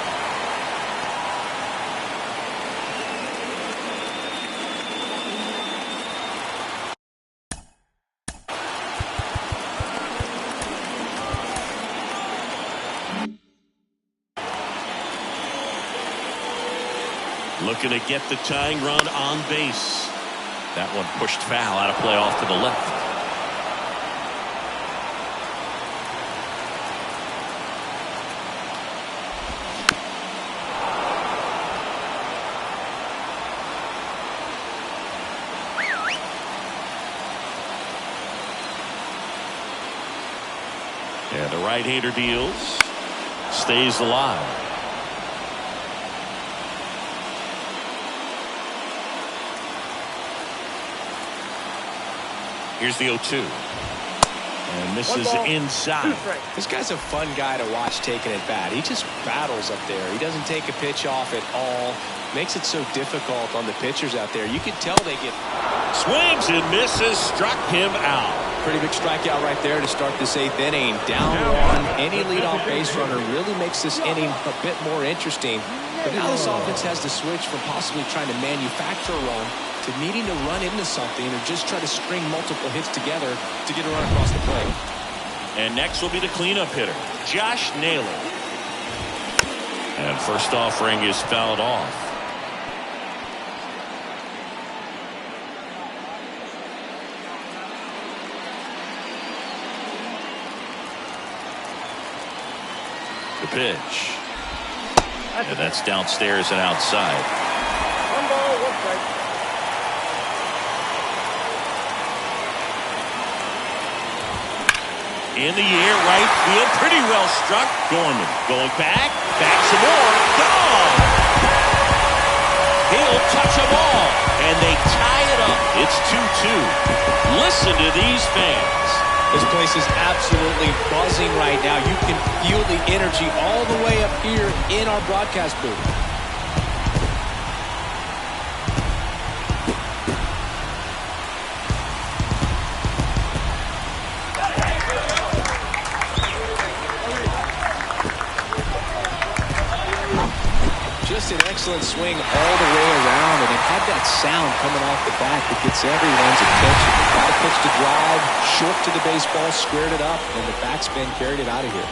Looking to get the tying run on base. That one pushed foul out of play off to the left. And the right-hander deals. Stays alive. Here's the 0-2. And this is inside. This guy's a fun guy to watch taking at bat. He just battles up there. He doesn't take a pitch off at all. Makes it so difficult on the pitchers out there. You can tell they get... Swings and misses. Struck him out. Pretty big strikeout right there to start this 8th inning. Down one. Any leadoff base runner really makes this inning a bit more interesting. But now this offense has to switch from possibly trying to manufacture a run to needing to run into something or just try to string multiple hits together to get a run across the plate. And next will be the cleanup hitter, Josh Naylor. And first offering is fouled off. The pitch. And that's downstairs and outside. 1 ball, 1 strike. In the air, right field, pretty well struck. Gorman going back some more, gone. He'll touch them all, and they tie it up. It's 2-2. Listen to these fans. This place is absolutely buzzing right now. You can feel the energy all the way up here in our broadcast booth. Just an excellent swing all the way around, and it had that sound coming off the bat that gets everyone's attention. Got a pitch to drive, short to the baseball, squared it up, and the backspin carried it out of here.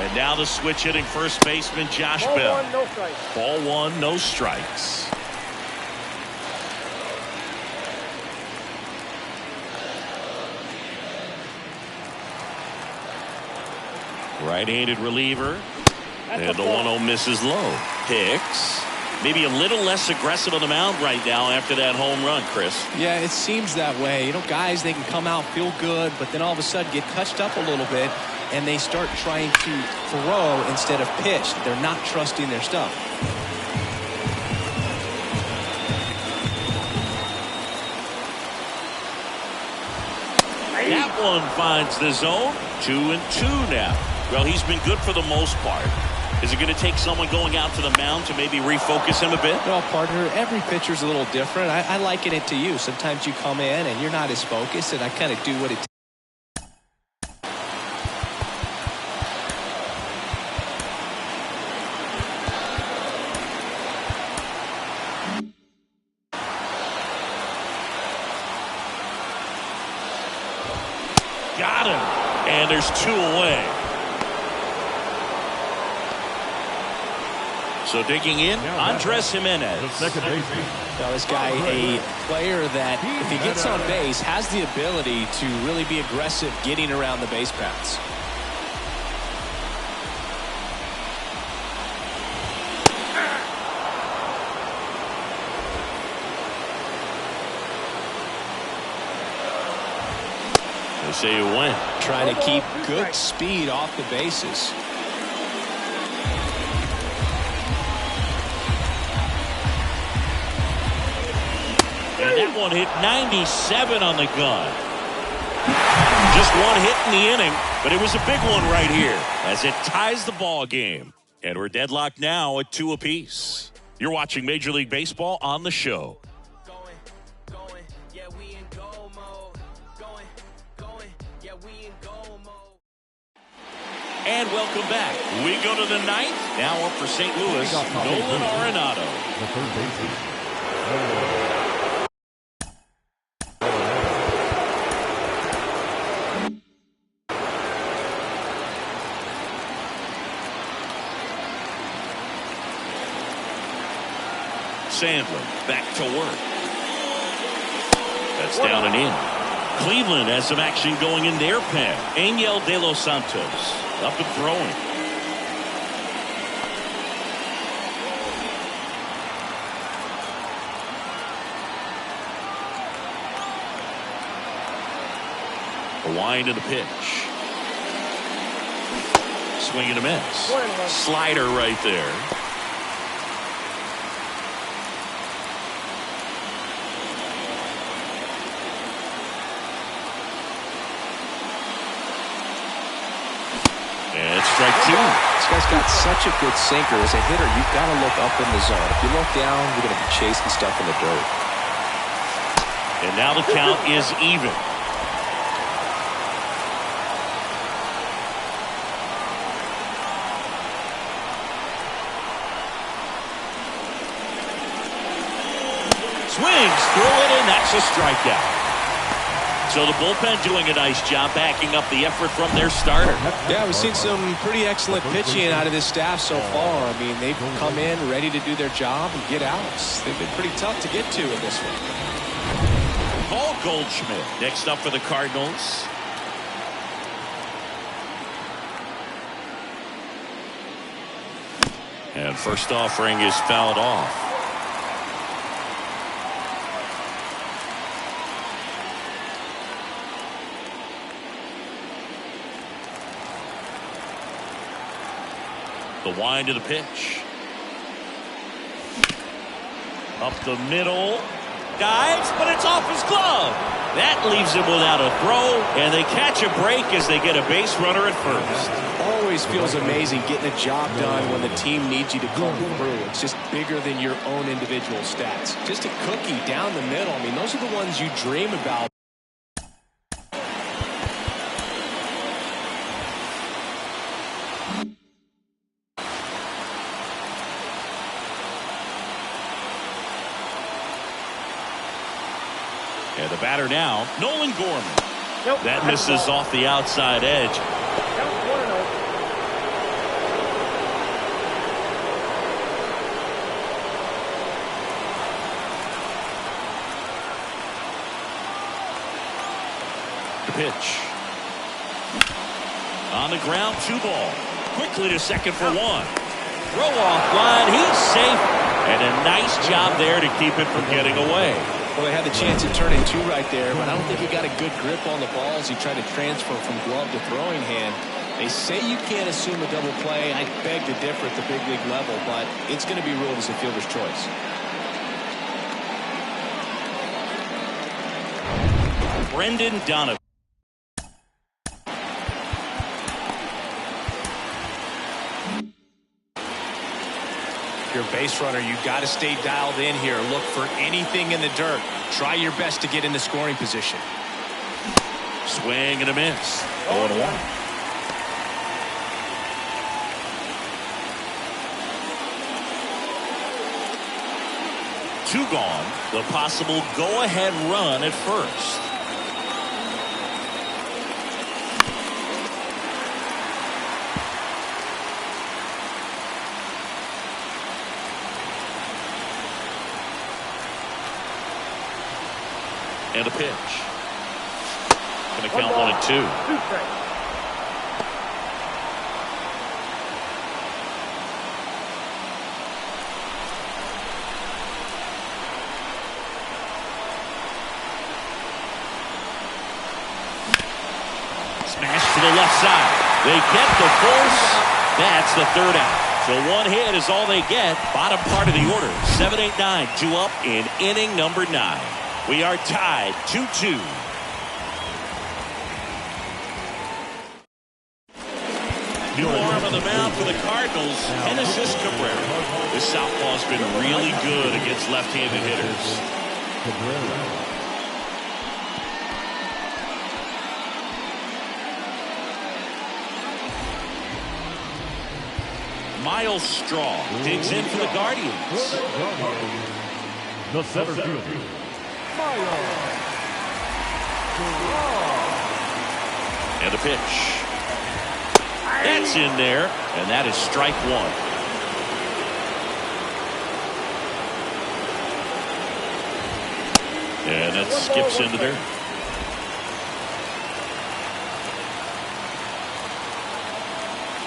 And now the switch hitting first baseman Josh Ball Bell. 1, no strikes. Ball 1, no strikes. Right-handed reliever. And the 1-0 misses low. Hicks. Maybe a little less aggressive on the mound right now after that home run, Chris. Yeah, it seems that way. You know, guys, they can come out, feel good, but then all of a sudden get touched up a little bit, and they start trying to throw instead of pitch. They're not trusting their stuff. That one finds the zone. 2-2 now. Well, he's been good for the most part. Is it going to take someone going out to the mound to maybe refocus him a bit? Well, partner, every pitcher's a little different. I liken it to you. Sometimes you come in and you're not as focused, and I kind of do what it takes. Got him. And there's 2 away. So digging in, Andres Jimenez. Second baseman. Now, this guy, a player that, if he gets on base, has the ability to really be aggressive getting around the base paths. They say you win. Trying to keep good speed off the bases. And that one hit 97 on the gun. Just 1 hit in the inning, but it was a big one right here as it ties the ball game. And we're deadlocked now at 2 apiece. You're watching Major League Baseball on the show. And welcome back. We go to the 9th. Now up for St. Louis, Nolan Arenado. The third baseman. Sandler back to work. That's down and in. Cleveland has some action going in their pen. Angel De Los Santos up and throwing. A wind of the pitch. Swing and a miss. Slider right there. And strike 2. This guy's got such a good sinker. As a hitter, you've got to look up in the zone. If you look down, you're going to be chasing stuff in the dirt. And now the count is even. Swings through it, and that's a strikeout. So the bullpen doing a nice job backing up the effort from their starter. Yeah, we've seen some pretty excellent pitching out of this staff so far. I mean, they've come in ready to do their job and get outs. They've been pretty tough to get to in this one. Paul Goldschmidt next up for the Cardinals. And first offering is fouled off. The wind of the pitch. Up the middle. Dives, but it's off his glove. That leaves him without a throw, and they catch a break as they get a base runner at first. Always feels amazing getting a job done when the team needs you to come through. It's just bigger than your own individual stats. Just a cookie down the middle. I mean, those are the ones you dream about. And the batter now, Nolan Gorman. That misses off the outside edge. The pitch. On the ground, 2 ball. Quickly to second for 1. Throw off line, he's safe. And a nice job there to keep it from getting away. Well, they had the chance at turning 2 right there, but I don't think he got a good grip on the ball as he tried to transfer from glove to throwing hand. They say you can't assume a double play. I beg to differ at the big league level, but it's going to be ruled as a fielder's choice. Brendan Donovan. Your base runner, you got to stay dialed in here. Look for anything in the dirt. Try your best to get in the scoring position. Swing and a miss. 0-1. Two gone. The possible go-ahead run at first. And a pitch. Going to count 1 and 2. Smash to the left side. They get the force. That's the 3rd out. So 1 hit is all they get. Bottom part of the order. 7, 8, 9. 2 up in inning number 9. We are tied 2-2. New arm on the mound for the Cardinals, Genesis Cabrera. This southpaw's been really good against left-handed hitters. Miles Straw digs in for the Guardians. The center fielder. And a pitch. That's in there, and that is strike 1. And that skips into there.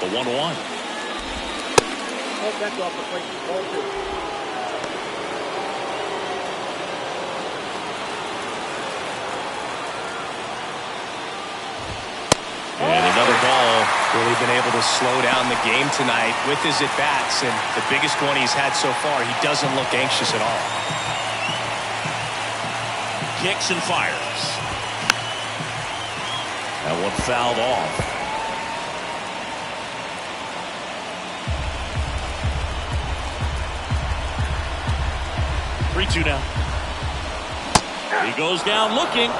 The 1-1. That's off the plate. Ball 2. And another ball. Really been able to slow down the game tonight with his at-bats, and the biggest one he's had so far, he doesn't look anxious at all. Kicks and fires. That one fouled off. Three, 2 now. He goes down looking.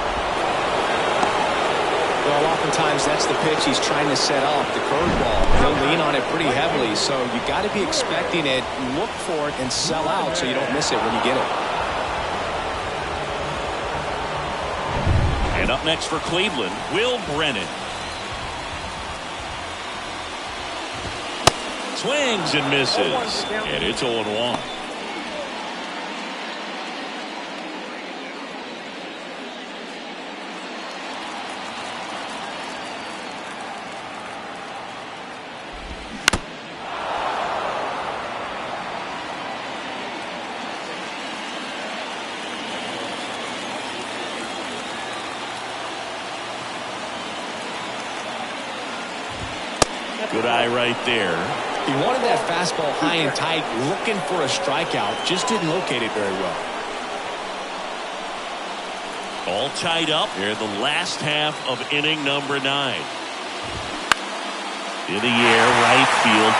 Well, oftentimes that's the pitch he's trying to set up, the curveball. He'll lean on it pretty heavily, so you got to be expecting it, look for it, and sell out so you don't miss it when you get it. Up next for Cleveland, Will Brennan. Swings and misses. And it's 0-1. Good eye right there. He wanted that fastball high and tight, looking for a strikeout. Just didn't locate it very well. All tied up here in the last half of inning number 9. In the air, right field.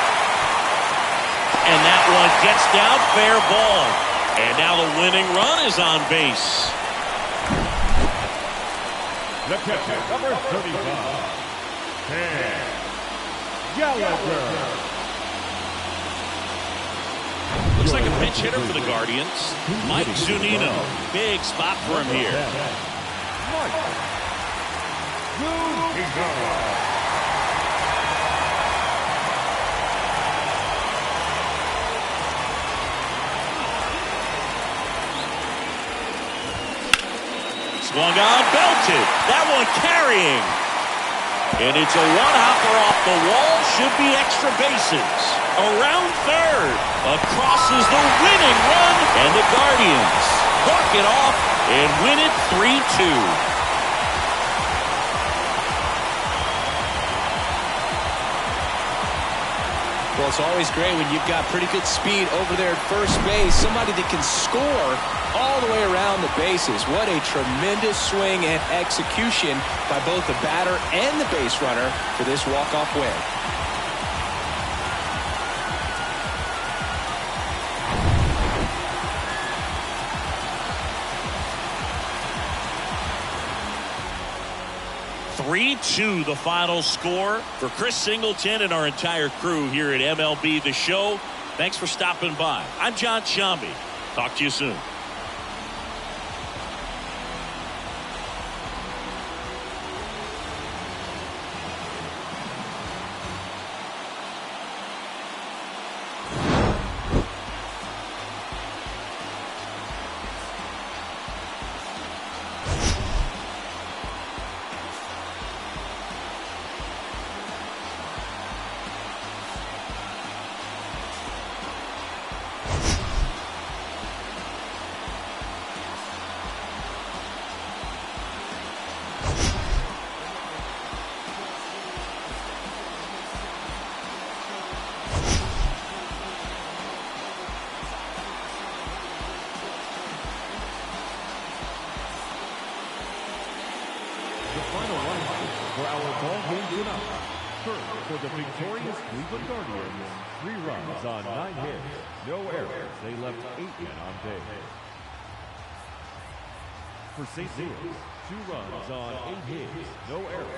And that one gets down, fair ball. And now the winning run is on base. The catcher, number 35. Gallagher. Looks like a pinch hitter for the Guardians. Mike Zunino. Big spot for him here. Swung on, belted. That one carrying. And it's a one-hopper off the wall. Should be extra bases. Around third. Crosses the winning run. And the Guardians walk it off and win it 3-2. Well, it's always great when you've got pretty good speed over there at first base. Somebody that can score all the way around the bases. What a tremendous swing and execution by both the batter and the base runner for this walk-off win. The final score for Chris Singleton and our entire crew here at MLB The Show. Thanks for stopping by. I'm John Shambi. Talk to you soon. Final lineup for our ball game tonight. First, for the victorious Cleveland Guardians, 3 runs on 9 hits, no errors. They left 8 men on base. For St. Louis, 2 runs on 8 hits, no errors.